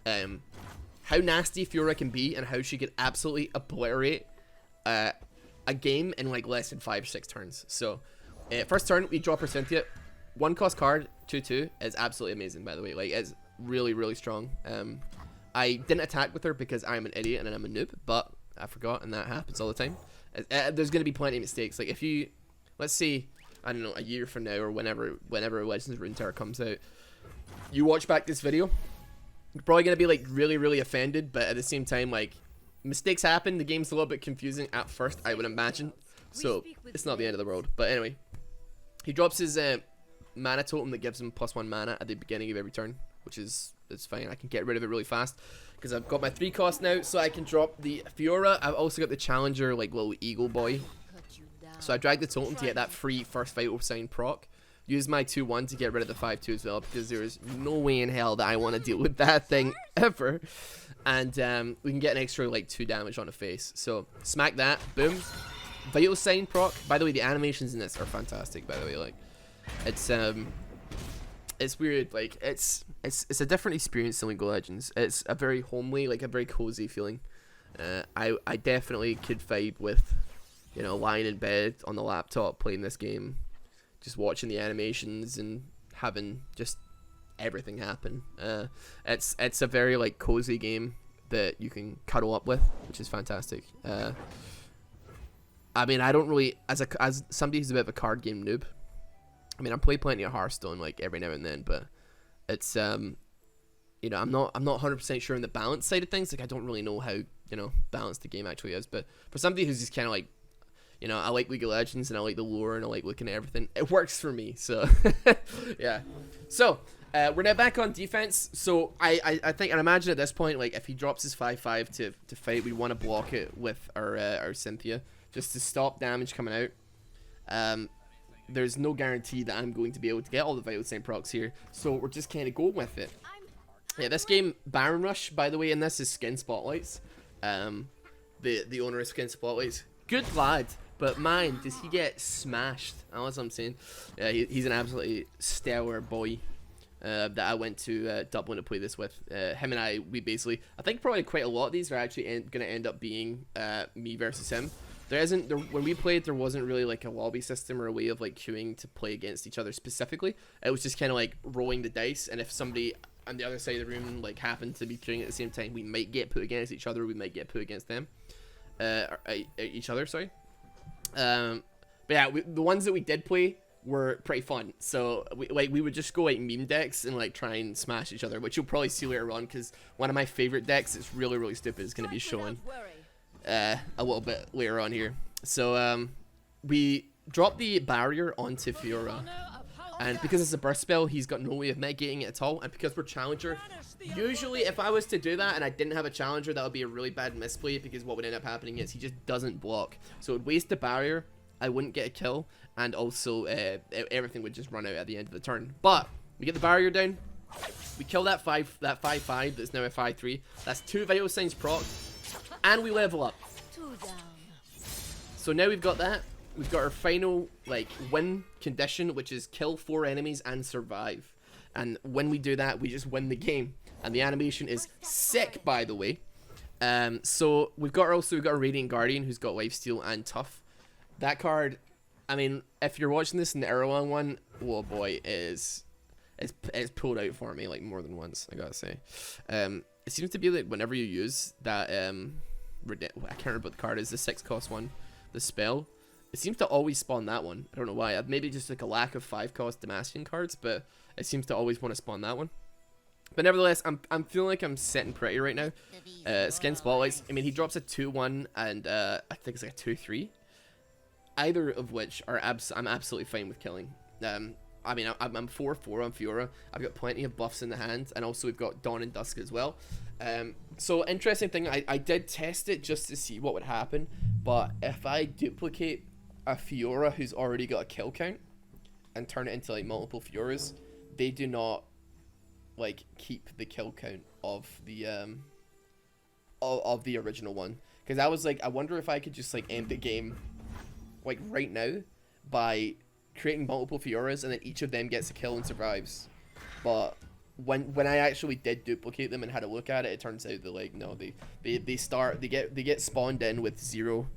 how nasty Fiora can be and how she can absolutely obliterate a game in like less than 5 or 6 turns. So first turn we drop her Cynthia. 1 cost card, 2/2 is absolutely amazing, by the way. Like, it's really, really strong. I didn't attack with her because I'm an idiot and I'm a noob, but I forgot, and that happens all the time. There's going to be plenty of mistakes. Like, if you, let's say, I don't know, a year from now or whenever Legends of Runeterra comes out, you watch back this video, you're probably going to be, like, really, really offended, but at the same time, like, mistakes happen. The game's a little bit confusing at first, I would imagine. So, it's not the end of the world. But anyway, he drops his mana totem that gives him +1 mana at the beginning of every turn, which is fine. I can get rid of it really fast because I've got my 3 cost now, so I can drop the Fiora. I've also got the challenger, like little eagle boy. So I dragged the totem to get that free first vital sign proc. Use my 2/1 to get rid of the 5/2 as well, because there is no way in hell that I want to deal with that thing ever. And we can get an extra like 2 damage on the face. So smack that, boom. Vital sign proc. By the way, the animations in this are fantastic. By the way, like it's weird. Like it's a different experience than League of Legends. It's a very homely, like a very cozy feeling. I definitely could vibe with, you know, lying in bed on the laptop playing this game, just watching the animations and having just everything happen. It's a very like cozy game that you can cuddle up with, which is fantastic. I mean, I don't really, as somebody who's a bit of a card game noob, I mean, I play plenty of Hearthstone like every now and then, but it's you know, I'm not 100% sure on the balance side of things. Like, I don't really know how, you know, balanced the game actually is. But for somebody who's just kind of like, you know, I like League of Legends and I like the lore and I like looking at everything, it works for me. So yeah. So we're now back on defense. So I think, and imagine at this point, like if he drops his 5/5 to fight, we want to block it with our Cynthia just to stop damage coming out. There's no guarantee that I'm going to be able to get all the Vital Sign procs here, so we're just kind of going with it. Yeah, this game, Baron Rush, by the way, in this is Skin Spotlights. The owner of Skin Spotlights. Good lad, but man, does he get smashed. That's what I'm saying. Yeah, he's an absolutely stellar boy that I went to Dublin to play this with. Him and I think probably quite a lot of these are actually going to end up being me versus him. When we played, there wasn't really like a lobby system or a way of like queuing to play against each other specifically. It was just kind of like rolling the dice, and if somebody on the other side of the room like happen to be playing at the same time, we might get put against each other. We might get put against them, each other. Sorry. But yeah, the ones that we did play were pretty fun. So we would just go like meme decks and like try and smash each other, which you'll probably see later on, because one of my favorite decks that's really stupid is going to be showing a little bit later on here. So we dropped the barrier onto Fiora, and because it's a burst spell, he's got no way of mitigating it at all. And because we're challenger, usually if I was to do that and I didn't have a challenger, that would be a really bad misplay, because what would end up happening is he just doesn't block. So it would waste the barrier, I wouldn't get a kill, and also everything would just run out at the end of the turn. But we get the barrier down, we kill that 5/5 that's now a 5/3. That's 2 vital signs proc, and we level up. So now we've got that. We've got our final like win condition, which is kill 4 enemies and survive. And when we do that, we just win the game. And the animation is sick, by the way. So we've got a Radiant Guardian who's got lifesteal and tough. That card, I mean, if you're watching this in the Erlang one, oh boy, it's pulled out for me like more than once, I gotta say. It seems to be like whenever you use that I can't remember what the card is, the 6-cost one, the spell, it seems to always spawn that one. I don't know why. Maybe just like a lack of 5-cost Demacian cards, but it seems to always want to spawn that one. But nevertheless, I'm feeling like I'm sitting pretty right now. Skin Spotlights, I mean, he drops a 2/1 and I think it's like a 2/3. Either of which are I'm absolutely fine with killing. I mean, I'm 4/4 on Fiora. I've got plenty of buffs in the hand, and also we've got Dawn and Dusk as well. So interesting thing, I did test it just to see what would happen, but if I duplicate a Fiora who's already got a kill count and turn it into like multiple Fioras, they do not like keep the kill count of the original one. Because I was like, I wonder if I could just like end the game like right now by creating multiple Fioras, and then each of them gets a kill and survives. But when I actually did duplicate them and had a look at it, it turns out that like no, they get spawned in with zero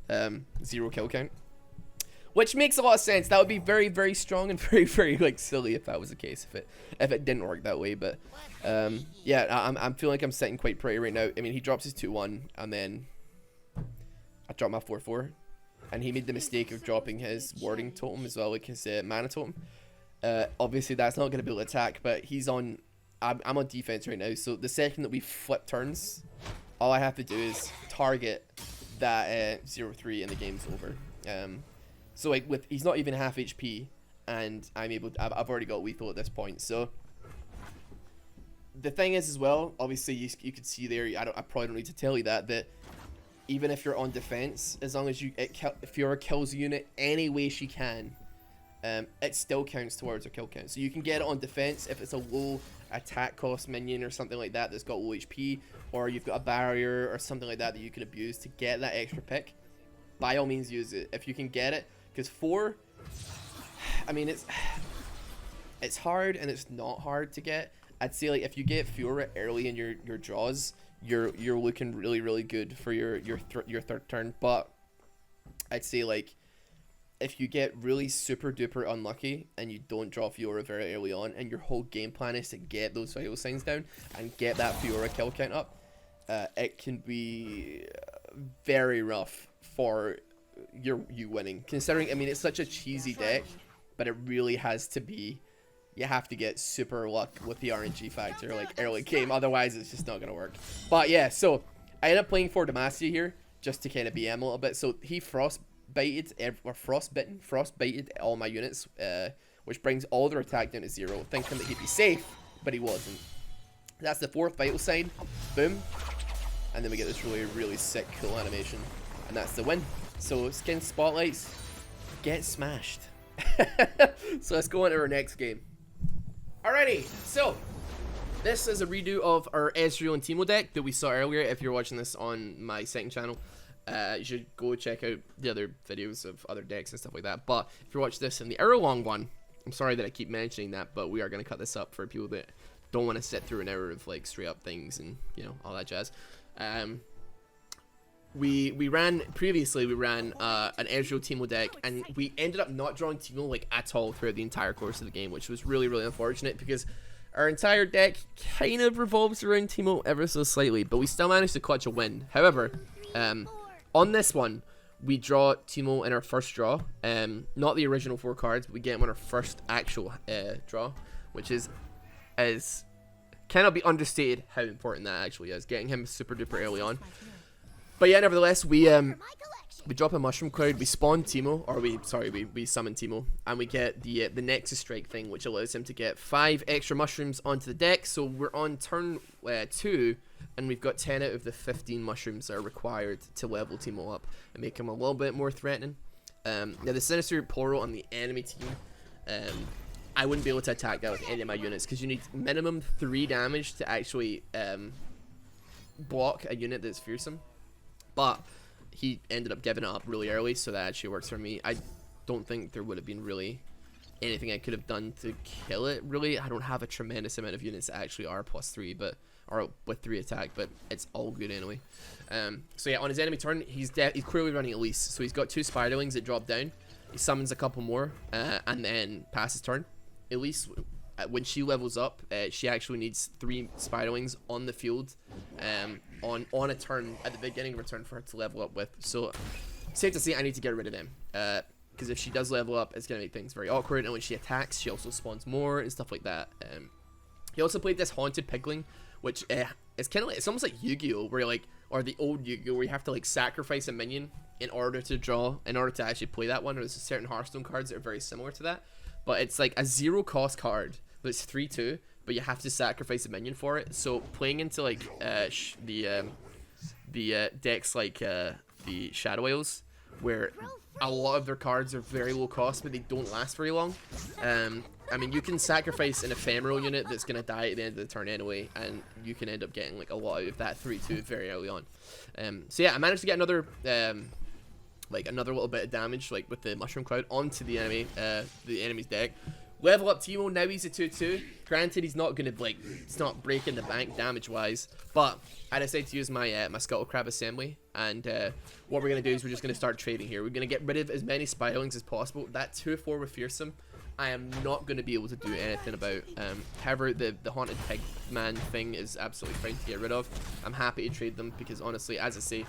kill count, which makes a lot of sense. That would be very strong and very like silly if that was the case, if it didn't work that way. But yeah, I'm feeling like I'm sitting quite pretty right now. I mean, he drops his 2/1 and then I drop my 4/4. And he made the mistake of dropping his warding totem as well, like his mana totem. Obviously, that's not going to be able to attack, but I'm on defense right now. So the second that we flip turns, all I have to do is target that 0/3 and the game's over. So like he's not even half HP, and I've already got lethal at this point. So the thing is as well, obviously you could see there. I probably don't need to tell you that even if you're on defense, as long as Fiora kills a unit any way she can, it still counts towards her kill count. So you can get it on defense if it's a low attack cost minion or something like that that's got low HP, or you've got a barrier or something like that you can abuse to get that extra pick. By all means, use it if you can get it, because 4, I mean, it's hard and it's not hard to get. I'd say like if you get Fiora early in your draws, you're looking really good for your third turn. But I'd say like if you get really super duper unlucky and you don't draw Fiora very early on, and your whole game plan is to get those vital signs down and get that Fiora kill count up, it can be very rough for you winning. Considering, I mean, it's such a cheesy deck, but it really has to be. You have to get super luck with the RNG factor, like early game. Otherwise, it's just not going to work. But yeah, so I ended up playing for Demacia here just to kind of BM a little bit. So he frostbited all my units, which brings all their attack down to 0, thinking that he'd be safe, but he wasn't. That's the 4th vital sign. Boom. And then we get this really sick cool animation. And that's the win. So Skin Spotlights get smashed. So let's go into our next game. Alrighty, so this is a redo of our Ezreal and Teemo deck that we saw earlier. If you're watching this on my second channel, you should go check out the other videos of other decks and stuff like that. But if you watch this in the Erlang one, I'm sorry that I keep mentioning that, but we are going to cut this up for people that don't want to sit through an hour of like straight up things and, you know, all that jazz. We ran an Ezreal Teemo deck, and we ended up not drawing Teemo like at all throughout the entire course of the game, which was really unfortunate, because our entire deck kind of revolves around Teemo ever so slightly, but we still managed to clutch a win. However, on this one, we draw Teemo in our first draw. Not the original 4 cards, but we get him on our first actual draw, which is cannot be understated how important that actually is. Getting him super duper early on. But yeah, nevertheless, we drop a Mushroom Cloud, we spawn Teemo, or we summon Teemo, and we get the Nexus Strike thing, which allows him to get 5 extra mushrooms onto the deck. So we're on turn 2, and we've got 10 out of the 15 mushrooms that are required to level Teemo up and make him a little bit more threatening. Now the Sinister Poro on the enemy team, I wouldn't be able to attack that with any of my units, because you need minimum 3 damage to actually block a unit that's fearsome. But he ended up giving it up really early, so that actually works for me. I don't think there would have been really anything I could have done to kill it, really. I don't have a tremendous amount of units that actually are +3, or with 3 attack, but it's all good anyway. So yeah, on his enemy turn, he's clearly running Elise. So he's got 2 Spiderlings that drop down. He summons a couple more, and then passes turn. Elise, when she levels up, she actually needs 3 Spiderlings on the field on a turn at the beginning of her turn for her to level up with. So safe to say I need to get rid of them, because if she does level up, it's going to make things very awkward, and when she attacks, she also spawns more and stuff like that. He also played this Haunted Pigling, which it's kind of like, it's almost like Yu-Gi-Oh, where or the old Yu-Gi-Oh, where you have to like sacrifice a minion in order to actually play that one. Or there's certain Hearthstone cards that are very similar to that, but it's like a 0 cost card that's 3/2, but you have to sacrifice a minion for it. So playing into like the decks like the Shadow Isles, where a lot of their cards are very low cost, but they don't last very long. I mean, you can sacrifice an ephemeral unit that's going to die at the end of the turn anyway, and you can end up getting like a lot out of that 3/2 very early on. So yeah, I managed to get another little bit of damage, like with the Mushroom Cloud, onto the enemy's deck. Level up Teemo, now he's a 2/2. Granted, he's not going to it's not breaking the bank damage wise, but I decided to use my my Scuttle Crab Assembly, and what we're going to do is we're just going to start trading here. We're going to get rid of as many Spiderlings as possible. That 2/4 with Fearsome, I am not going to be able to do anything about. However, the Haunted Pig Man thing is absolutely fine to get rid of. I'm happy to trade them, because honestly, as I say,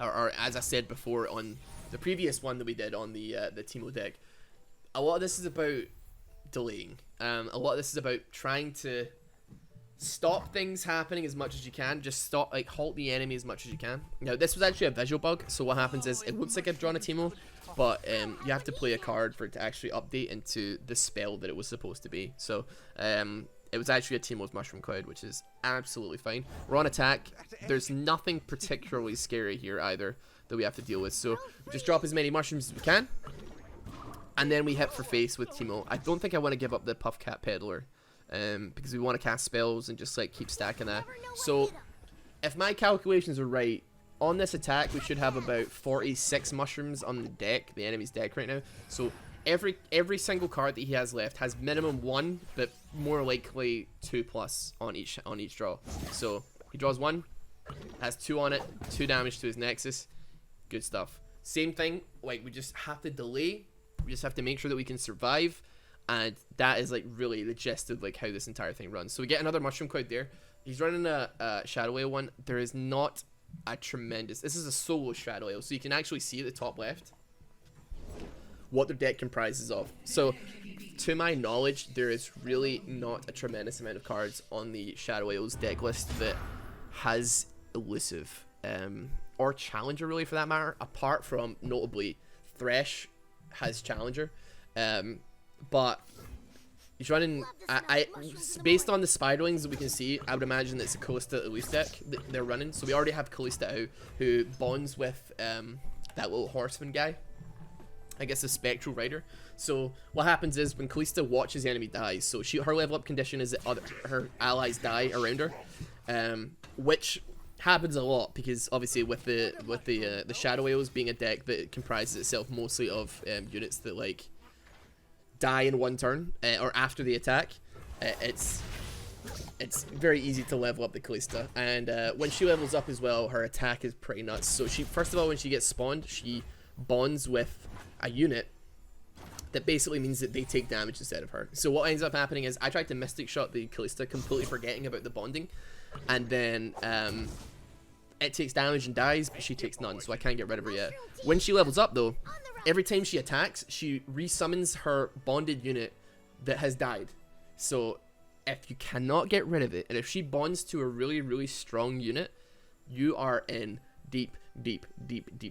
or as I said before on the previous one that we did on the Teemo deck, a lot of this is about delaying. A lot of this is about trying to stop things happening as much as you can. Just halt the enemy as much as you can. Now, this was actually a visual bug, so what happens is it looks like I've drawn a Teemo, but you have to play a card for it to actually update into the spell that it was supposed to be. So it was actually a Teemo's Mushroom Cloud, which is absolutely fine. We're on attack. There's nothing particularly scary here either that we have to deal with, so we just drop as many mushrooms as we can, and then we hit for face with Teemo. I don't think I want to give up the Puff Cat Peddler, because we want to cast spells and just like keep stacking that. So if my calculations are right, on this attack we should have about 46 mushrooms on the deck, the enemy's deck right now. So every single card that he has left has minimum 1, but more likely 2+ on each draw. So he draws 1, has 2 on it, 2 damage to his Nexus. Good stuff. Same thing, like we just have to delay. We just have to make sure that we can survive, and that is like really the gist of like how this entire thing runs. So we get another Mushroom Cloud there. He's running a Shadow Ale one. There is not a tremendous. This is a solo Shadow Ale, so you can actually see at the top left what their deck comprises of. So to my knowledge, there is really not a tremendous amount of cards on the Shadow Ale's deck list that has elusive or challenger, really, for that matter, apart from notably Thresh has challenger, but he's running. Based on the Spiderlings that we can see, I would imagine that it's a Callista Elise deck that they're running. So we already have Callista out, who bonds with that little horseman guy, I guess the Spectral Rider. So what happens is when Callista watches the enemy dies, so her level up condition is that her allies die around her, which happens a lot because obviously with the Shadow Ales being a deck that comprises itself mostly of units that like die in one turn or after the attack, it's very easy to level up the Callista. And when she levels up as well, her attack is pretty nuts. So she, first of all, when she gets spawned, she bonds with a unit that basically means that they take damage instead of her. So what ends up happening is I tried to Mystic Shot the Kalista, completely forgetting about the bonding, and then it takes damage and dies, but she takes none, so I can't get rid of her yet. When she levels up though, every time she attacks, she resummons her bonded unit that has died. So if you cannot get rid of it, and if she bonds to a really, really strong unit, you are in deep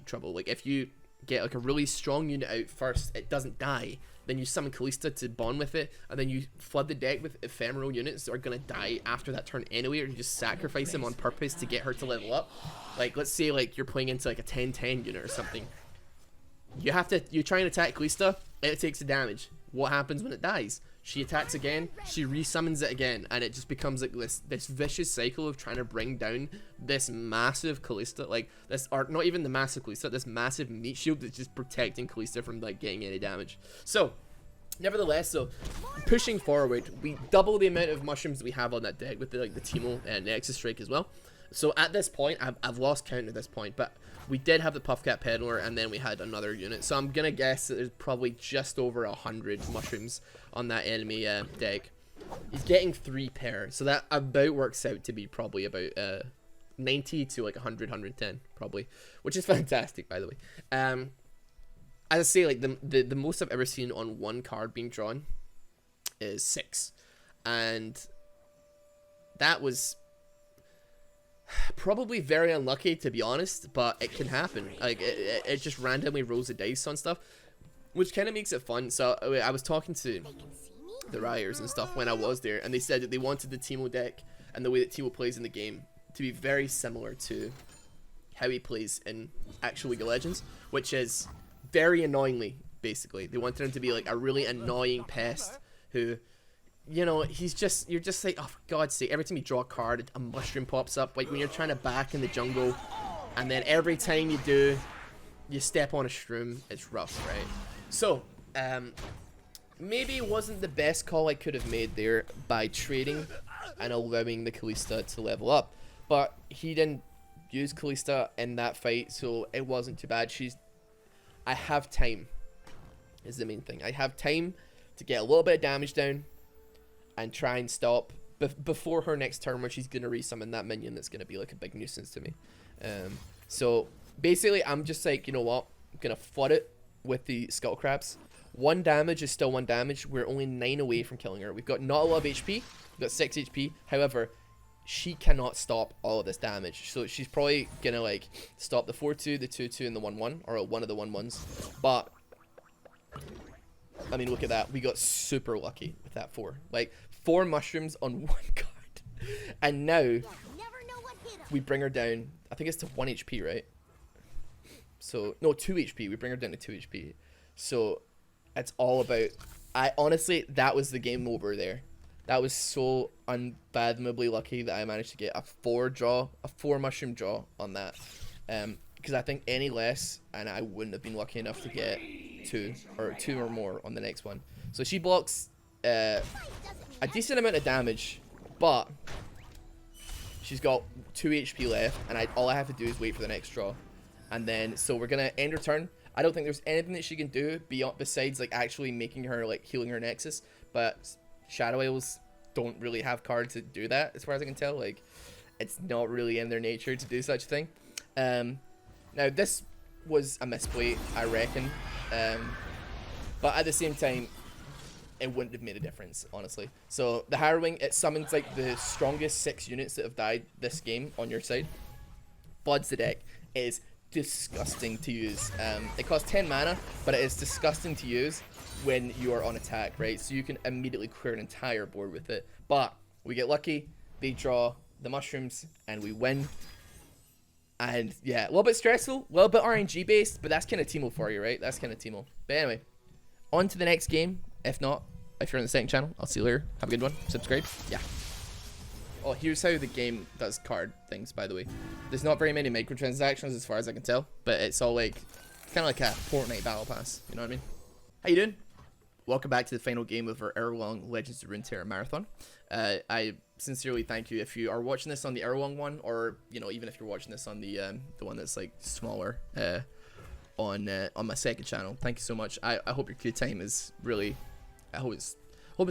trouble. Like, if you get like a really strong unit out first, it doesn't die, then you summon Kalista to bond with it, and then you flood the deck with ephemeral units that are gonna die after that turn anyway, or you just sacrifice them on purpose to get her to level up. Like, let's say like you're playing into like a 10-10 unit or something. You try and attack Kalista, it takes the damage. What happens when it dies? She attacks again, she resummons it again, and it just becomes like this vicious cycle of trying to bring down this massive Kalista, like this, or not even the massive Kalista, this massive meat shield that's just protecting Kalista from like getting any damage. So, nevertheless, so pushing forward, we double the amount of mushrooms we have on that deck with the Teemo and Nexus Strike as well. So at this point, I've lost count at this point, but we did have the Puffcat Peddler, and then we had another unit. So I'm gonna guess that there's probably just over 100 mushrooms on that enemy deck. He's getting 3 per, so that about works out to be probably about 90 to like 100, 110 probably, which is fantastic, by the way. As I say, like the most I've ever seen on one card being drawn is 6, and that was probably very unlucky, to be honest, but it can happen. Like, it just randomly rolls the dice on stuff, which kind of makes it fun. So I was talking to the Rioters and stuff when I was there, and they said that they wanted the Teemo deck and the way that Teemo plays in the game to be very similar to how he plays in actual League of Legends, which is very annoyingly, basically. They wanted him to be like a really annoying pest who, you know, you're just like, oh, for God's sake, every time you draw a card, a mushroom pops up, like when you're trying to back in the jungle, and then every time you do, you step on a shroom. It's rough, right? So, maybe it wasn't the best call I could have made there by trading and allowing the Kalista to level up, but he didn't use Kalista in that fight, so it wasn't too bad. I have time, is the main thing. I have time to get a little bit of damage down and try and stop before her next turn, where she's gonna resummon that minion that's gonna be like a big nuisance to me. So basically, I'm just like, you know what, I'm gonna flood it with the Skull Crabs. 1 damage is still 1 damage. We're only 9 away from killing her. We've got not a lot of HP. We've got 6 HP. However, she cannot stop all of this damage. So she's probably gonna like stop the 4-2, the 2-2, and the 1-1, or one of the 1-1s. But I mean, look at that. We got super lucky with that 4. Like, 4 mushrooms on 1 card. And now, we bring her down, I think it's to 1 HP, right? So, no, 2 HP. We bring her down to 2 HP. So, it's all about... honestly, that was the game over there. That was so unfathomably lucky that I managed to get a 4 mushroom draw on that. Because I think any less, and I wouldn't have been lucky enough to get 2 or more on the next one. So she blocks a decent amount of damage, but she's got 2 HP left, and all I have to do is wait for the next draw. And then, so we're gonna end her turn. I don't think there's anything that she can do besides like actually making her, like, healing her Nexus, but Shadow Isles don't really have cards that do that, as far as I can tell. Like, it's not really in their nature to do such a thing. Now this was a misplay, I reckon, but at the same time, it wouldn't have made a difference, honestly. So the Harrowing, it summons like the strongest 6 units that have died this game on your side. Floods the deck. It is disgusting to use. It costs 10 mana, but it is disgusting to use when you are on attack, right? So you can immediately clear an entire board with it. But we get lucky, they draw the mushrooms, and we win. And yeah, a little bit stressful, a little bit RNG based, but that's kind of Teemo for you, right? That's kind of Teemo. But anyway, on to the next game. If not, if you're on the second channel, I'll see you later. Have a good one. Subscribe. Yeah. Oh, here's how the game does card things, by the way. There's not very many microtransactions as far as I can tell, but it's all like, kind of like a Fortnite battle pass. You know what I mean? How you doing? Welcome back to the final game of our hour-long Legends of Runeterra marathon. I sincerely thank you if you are watching this on the hour-long one, or, you know, even if you're watching this on the one that's like smaller. on my second channel. Thank you so much. I hope your queue time is really, I hope it's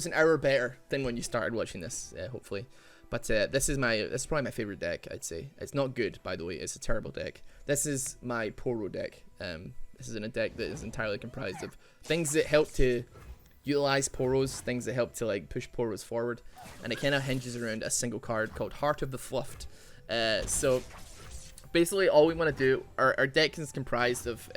an hour better than when you started watching this, hopefully. But this is probably my favorite deck, I'd say. It's not good, by the way. It's a terrible deck. This is my Poro deck. This is in a deck that is entirely comprised of things that help to utilize Poros, things that help to like push Poros forward, and it kind of hinges around a single card called Heart of the Fluffed. So basically all we want to do, our deck is comprised of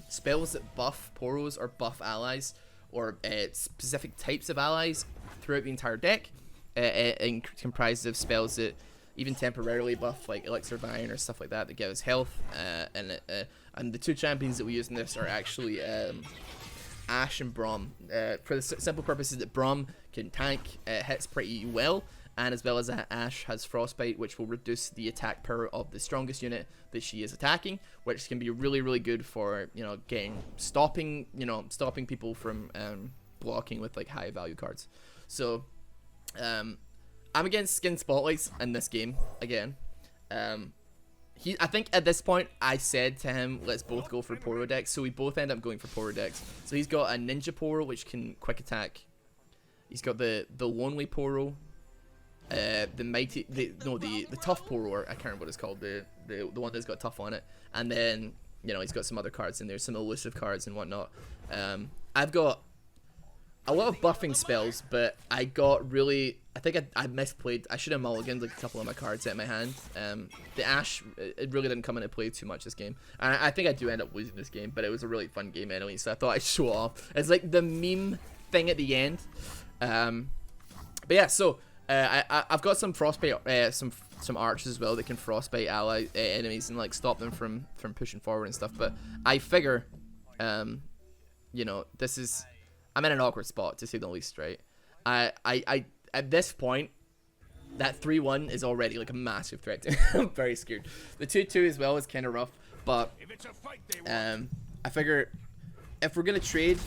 spells that buff Poros or buff allies, or specific types of allies throughout the entire deck, and comprised of spells that even temporarily buff, like Elixir of Iron or stuff like that give us health, and the 2 champions that we use in this are actually Ashe and Braum, for the simple purposes that Braum can tank, hits pretty well, and as well as Ashe has Frostbite, which will reduce the attack power of the strongest unit that she is attacking, which can be really, really good for, you know, stopping people from blocking with like high value cards. So I'm against Skin Spotlights in this game again. I think at this point I said to him, let's both go for Poro decks, so we both end up going for Poro decks. So he's got a Ninja Poro, which can quick attack. He's got the Lonely Poro, the Tough Poro, I can't remember what it's called, the one that's got Tough on it, and then, you know, he's got some other cards in there, some elusive cards and whatnot. I've got a lot of buffing spells, but I think I misplayed. I should have mulliganed like a couple of my cards out of my hand. The Ashe, it really didn't come into play too much this game, and I think I do end up losing this game, but it was a really fun game anyway, so I thought I'd show off. It's like the meme thing at the end. But yeah, so I've got some Frostbite, some archers as well that can Frostbite enemies and like stop them from pushing forward and stuff. But I figure, you know, I'm in an awkward spot, to say the least, right? I at this point, that 3-1 is already like a massive threat to me. I'm very scared. The 2-2 as well is kind of rough, but I figure if we're gonna trade,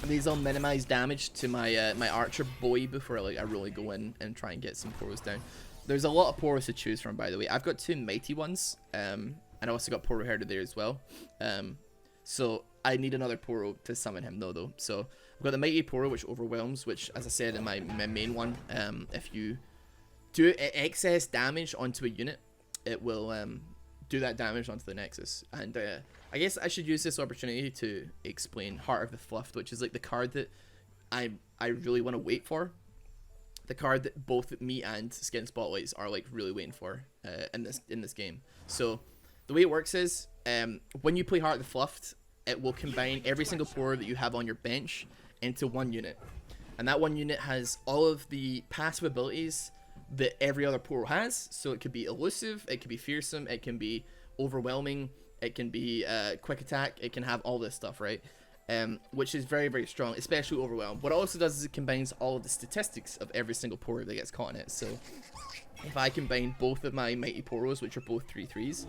these will minimize damage to my my archer boy before I really go in and try and get some Poros down. There's a lot of Poros to choose from, by the way. I've got 2 mighty ones, and I also got Poro Herder there as well. So I need another Poro to summon him though. So I've got the Mighty Poro, which overwhelms, which, as I said in my main one, if you do excess damage onto a unit, it will do that damage onto the Nexus. And I guess I should use this opportunity to explain Heart of the Fluffed, which is like the card that I really want to wait for. The card that both me and Skin Spotlights are like really waiting for in this game. So the way it works is, when you play Heart of the Fluffed, it will combine every single Poro that you have on your bench into one unit, and that one unit has all of the passive abilities that every other Poro has. So it could be elusive, it could be fearsome, it can be overwhelming, it can be quick attack, it can have all this stuff, right? Which is very, very strong, especially overwhelm. What it also does is it combines all of the statistics of every single Poro that gets caught in it. So if I combine both of my Mighty Poros, which are both 3/3s,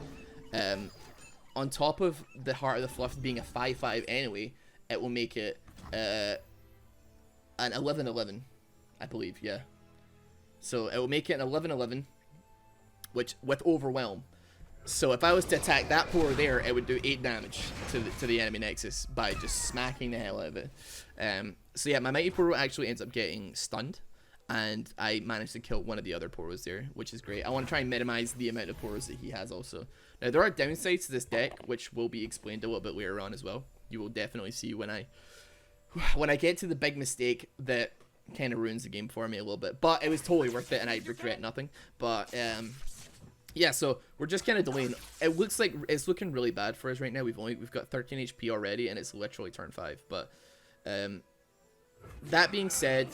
on top of the Heart of the Fluff being a 5/5 anyway, it will make it an 11/11, I believe, yeah. So it will make it an 11/11, which with overwhelm. So if I was to attack that Poro there, it would do 8 damage to the enemy Nexus by just smacking the hell out of it. So yeah, my Mighty Poro actually ends up getting stunned, and I managed to kill one of the other Poros there, which is great. I want to try and minimize the amount of Poros that he has also. Now, there are downsides to this deck, which will be explained a little bit later on as well. You will definitely see when I get to the big mistake that kind of ruins the game for me a little bit. But it was totally worth it, and I regret nothing. But yeah, so we're just kind of delaying. It looks like it's looking really bad for us right now. We've got 13 HP already, and it's literally turn 5. But that being said,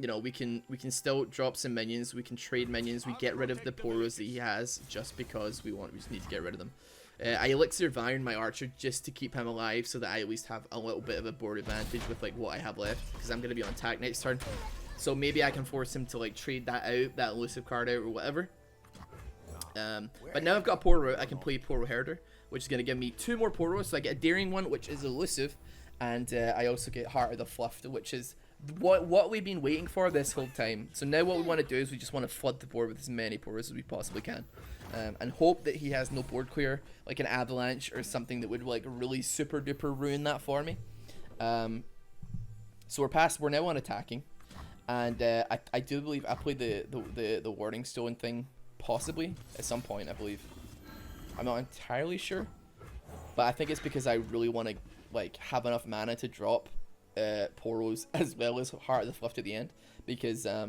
you know, we can still drop some minions. We can trade minions. We get rid of the Poros that he has just because we just need to get rid of them. I Elixir of Iron my archer just to keep him alive, so that I at least have a little bit of a board advantage with like what I have left, because I'm gonna be on attack next turn. So maybe I can force him to like trade that out, that elusive card out or whatever. But now I've got Poro, I can play Poro Herder, which is gonna give me 2 more Poros. So I get a Daring one, which is elusive, and I also get Heart of the Fluffed, which is what we've been waiting for this whole time. So now what we want to do is we just want to flood the board with as many Poros as we possibly can. and hope that he has no board clear, like an avalanche or something that would like really super duper ruin that for me. So we're now on attacking, and I do believe I played the Warding Stone thing possibly at some point. I believe, I'm not entirely sure, but I think it's because I really want to like have enough mana to drop Poros as well as Heart of the Fluff to the end, because I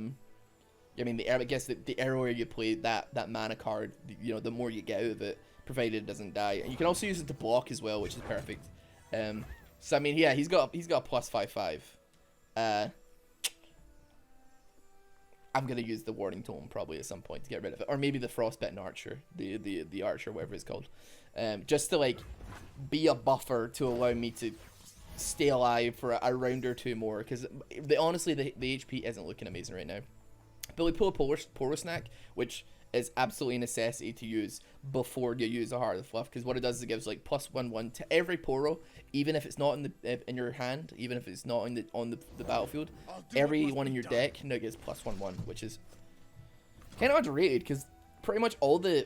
mean I guess the earlier you play that mana card, you know, the more you get out of it, provided it doesn't die. And you can also use it to block as well, which is perfect. So I mean, yeah, he's got a +5/5. I'm gonna use the Warding Tome probably at some point to get rid of it, or maybe the Frostbitten Archer, the Archer, whatever it's called, just to like be a buffer to allow me to stay alive for a round or two more, because honestly the HP isn't looking amazing right now. But we pull a Poro Snack, which is absolutely a necessity to use before you use a Heart of the Fluff, because what it does is it gives like +1/1 to every Poro, even if it's not in your hand, even if it's not on the battlefield. Every one in your deck now gets +1/1, which is kind of underrated, because pretty much all the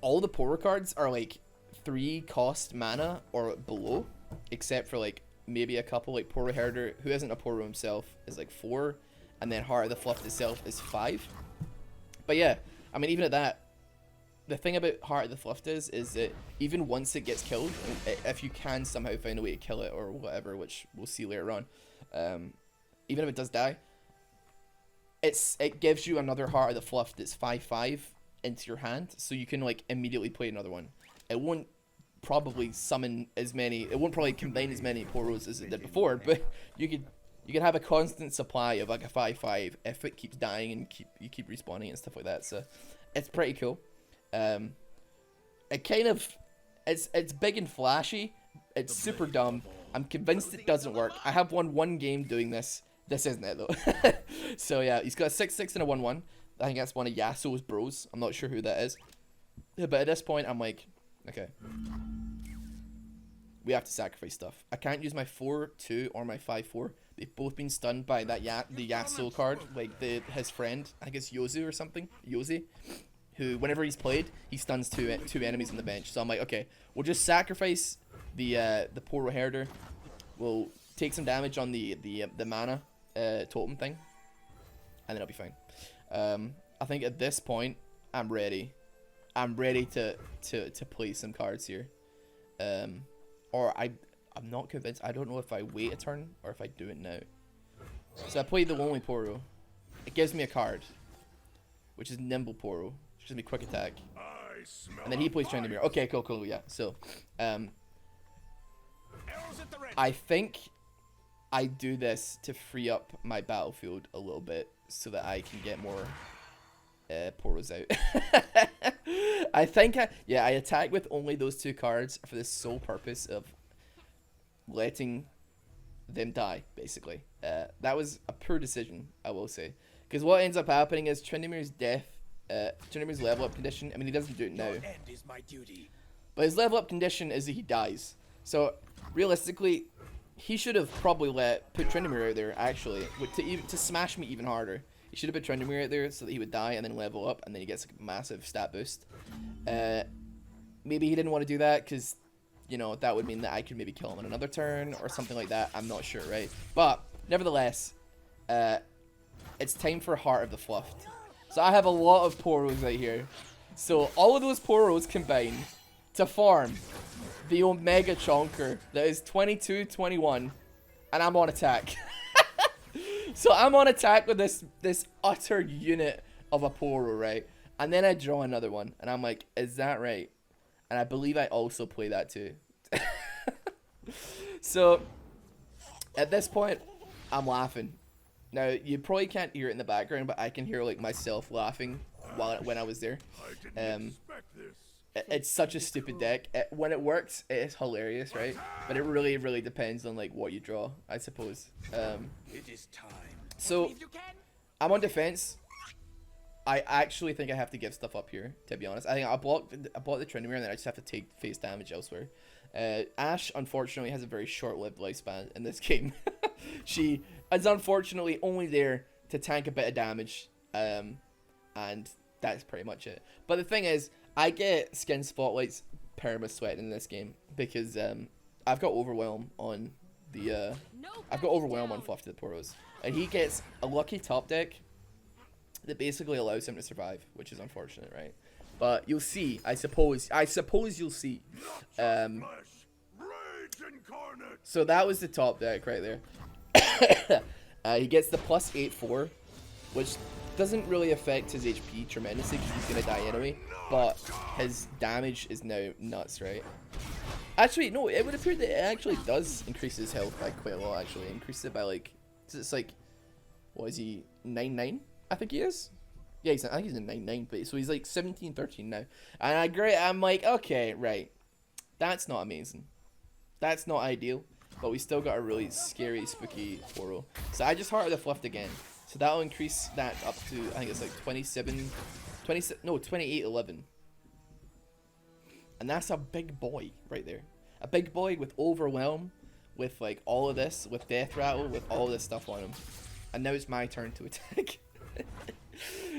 Poro cards are like 3 cost mana or below, except for like maybe a couple, like Poro Herder, who isn't a Poro himself, is like 4, and then Heart of the Fluff itself is 5. But yeah, I mean, even at that, the thing about Heart of the Fluff is that even once it gets killed, if you can somehow find a way to kill it or whatever, which we'll see later on, even if it does die, it gives you another Heart of the Fluff that's 5/5 into your hand, so you can like immediately play another one. It won't probably summon as many, it won't probably combine as many Poros as it did before, but you could have a constant supply of like a 5/5 if it keeps dying and you keep respawning and stuff like that. So it's pretty cool. It kind of, it's big and flashy. It's super dumb. I'm convinced it doesn't work. I have won one game doing this. This isn't it though. So yeah, he's got a 6/6 and a 1/1. I think that's one of Yasuo's bros. I'm not sure who that is. But at this point, I'm like, okay, we have to sacrifice stuff. I can't use my 4/2 or my 5/4. They've both been stunned by that the Yasuo card, like his friend, I think it's Yozu or something, Yozi, who whenever he's played, he stuns two enemies on the bench. So I'm like, okay, we'll just sacrifice the Poro Herder. We'll take some damage on the mana totem thing, and then it'll be fine. I think at this point, I'm ready. I'm ready to play some cards here. Or I'm not convinced. I don't know if I wait a turn or if I do it now. So I play the Lonely Poro. It gives me a card, which is Nimble Poro, which gives me quick attack. And then he plays Tryndamere. Okay, cool, yeah. So, I think I do this to free up my battlefield a little bit so that I can get more Poros out. I think I attack with only those 2 cards for the sole purpose of letting them die, basically. That was a poor decision, I will say, because what ends up happening is Tryndamere's death, Tryndamere's level up condition, I mean, he doesn't do it now, but his level up condition is that he dies. So realistically, he should have probably put Tryndamere out there, actually, to smash me even harder. He should have put Tryndamere out there so that he would die and then level up, and then he gets a massive stat boost. Maybe he didn't want to do that because, you know, that would mean that I could maybe kill him in another turn or something like that. I'm not sure, right? But nevertheless, it's time for Heart of the Fluff. So I have a lot of Poros right here. So all of those Poros combine to form the Omega Chonker that is 22/21, and I'm on attack. So I'm on attack with this utter unit of a Poro, right? And then I draw another one, and I'm like, is that right? And I believe I also play that too. So at this point, I'm laughing. Now you probably can't hear it in the background, but I can hear like myself laughing when I was there. It's such a stupid deck. When it works, it is hilarious, right? But it really, really depends on like what you draw, I suppose. It is time. So I'm on defense. I actually think I have to give stuff up here, to be honest. I think I blocked the Tryndamere, and then I just have to take face damage elsewhere. Ashe, unfortunately, has a very short-lived lifespan in this game. She is unfortunately only there to tank a bit of damage, and that's pretty much it. But the thing is, I get skin spotlights perma sweating in this game because I've got overwhelm on the I've got overwhelm on Fluff to the Poros, and he gets a lucky top deck that basically allows him to survive, which is unfortunate, right? But you'll see. I suppose you'll see. So that was the top deck right there. He gets the +8/4, which doesn't really affect his HP tremendously because he's gonna die anyway. But his damage is now nuts, right? Actually, no, it would appear that it actually does increase his health by quite a lot. Actually, increases it by like, it's like, what is he, 9/9? I think he is. Yeah, I think he's a 9/9, but so he's like 17/13 now. And I agree. I'm like, okay, right, that's not amazing. That's not ideal. But we still got a really scary, spooky Poro. So I just hearted the Fluffed again. So that'll increase that up to, I think it's like 28/11. And that's a big boy right there. A big boy with overwhelm, with like all of this, with death rattle, with all this stuff on him. And now it's my turn to attack.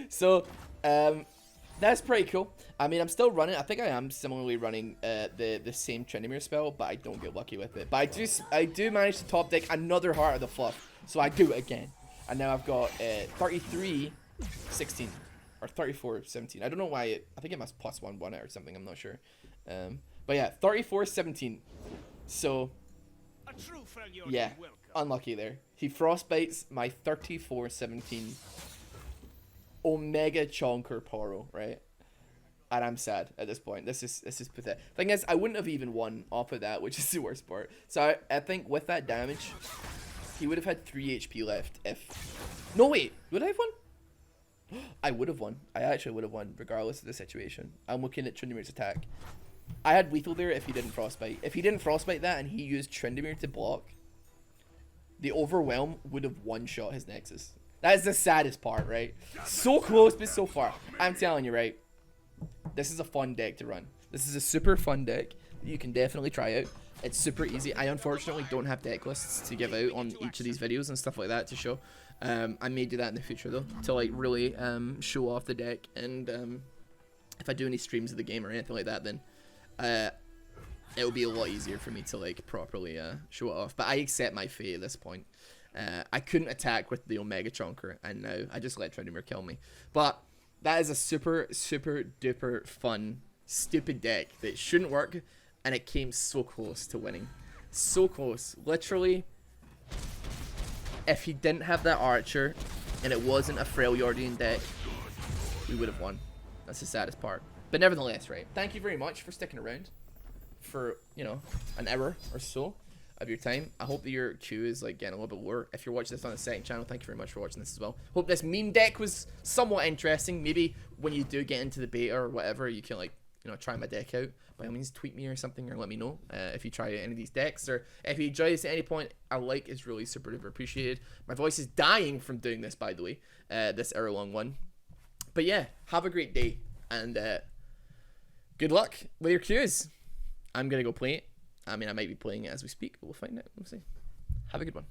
So, that's pretty cool. I mean, I'm still running. I think I am similarly running the same Tryndamere spell, but I don't get lucky with it. But I do manage to top deck another Heart of the Fluff, so I do it again. And now I've got 33/16 or 34/17. I don't know why I think it must +1/1 it or something. I'm not sure. But yeah, 34/17. So yeah, unlucky there. He frostbites my 34/17 Omega Chonker Poro, right? And I'm sad at this point. This is pathetic. Thing is, I wouldn't have even won off of that, which is the worst part. So I think with that damage, he would have had 3 HP left if... No, wait. Would I have won? I would have won. I actually would have won, regardless of the situation. I'm looking at Tryndamere's attack. I had lethal there if he didn't frostbite. If he didn't frostbite that and he used Tryndamere to block, the overwhelm would have one-shot his Nexus. That is the saddest part, right? So close, but so far. I'm telling you, right? This is a fun deck to run. This is a super fun deck that you can definitely try out. It's super easy. I unfortunately don't have deck lists to give out on each of these videos and stuff like that to show. I may do that in the future though, to like really show off the deck. And if I do any streams of the game or anything like that, then it will be a lot easier for me to like properly show it off. But I accept my fate at this point. I couldn't attack with the Omega Chonker, and now I just let Tryndamere kill me. But that is a super, super duper fun, stupid deck that shouldn't work, and it came so close to winning. So close. Literally, if he didn't have that Archer, and it wasn't a Freljordian deck, we would have won. That's the saddest part. But nevertheless, right, thank you very much for sticking around for, you know, an hour or so of your time. I hope that your queue is like getting a little bit lower. If you're watching this on the second channel, thank you very much for watching this as well. Hope this meme deck was somewhat interesting. Maybe when you do get into the beta or whatever, you can like, you know, try my deck out. By all means, tweet me or something, or let me know if you try any of these decks, or if you enjoy this at any point. A like is really super duper appreciated. My voice is dying from doing this, by the way, this hour long one. But yeah, have a great day, and good luck with your queues. I'm gonna go play it. I mean, I might be playing it as we speak, but we'll find out. We'll see. Have a good one.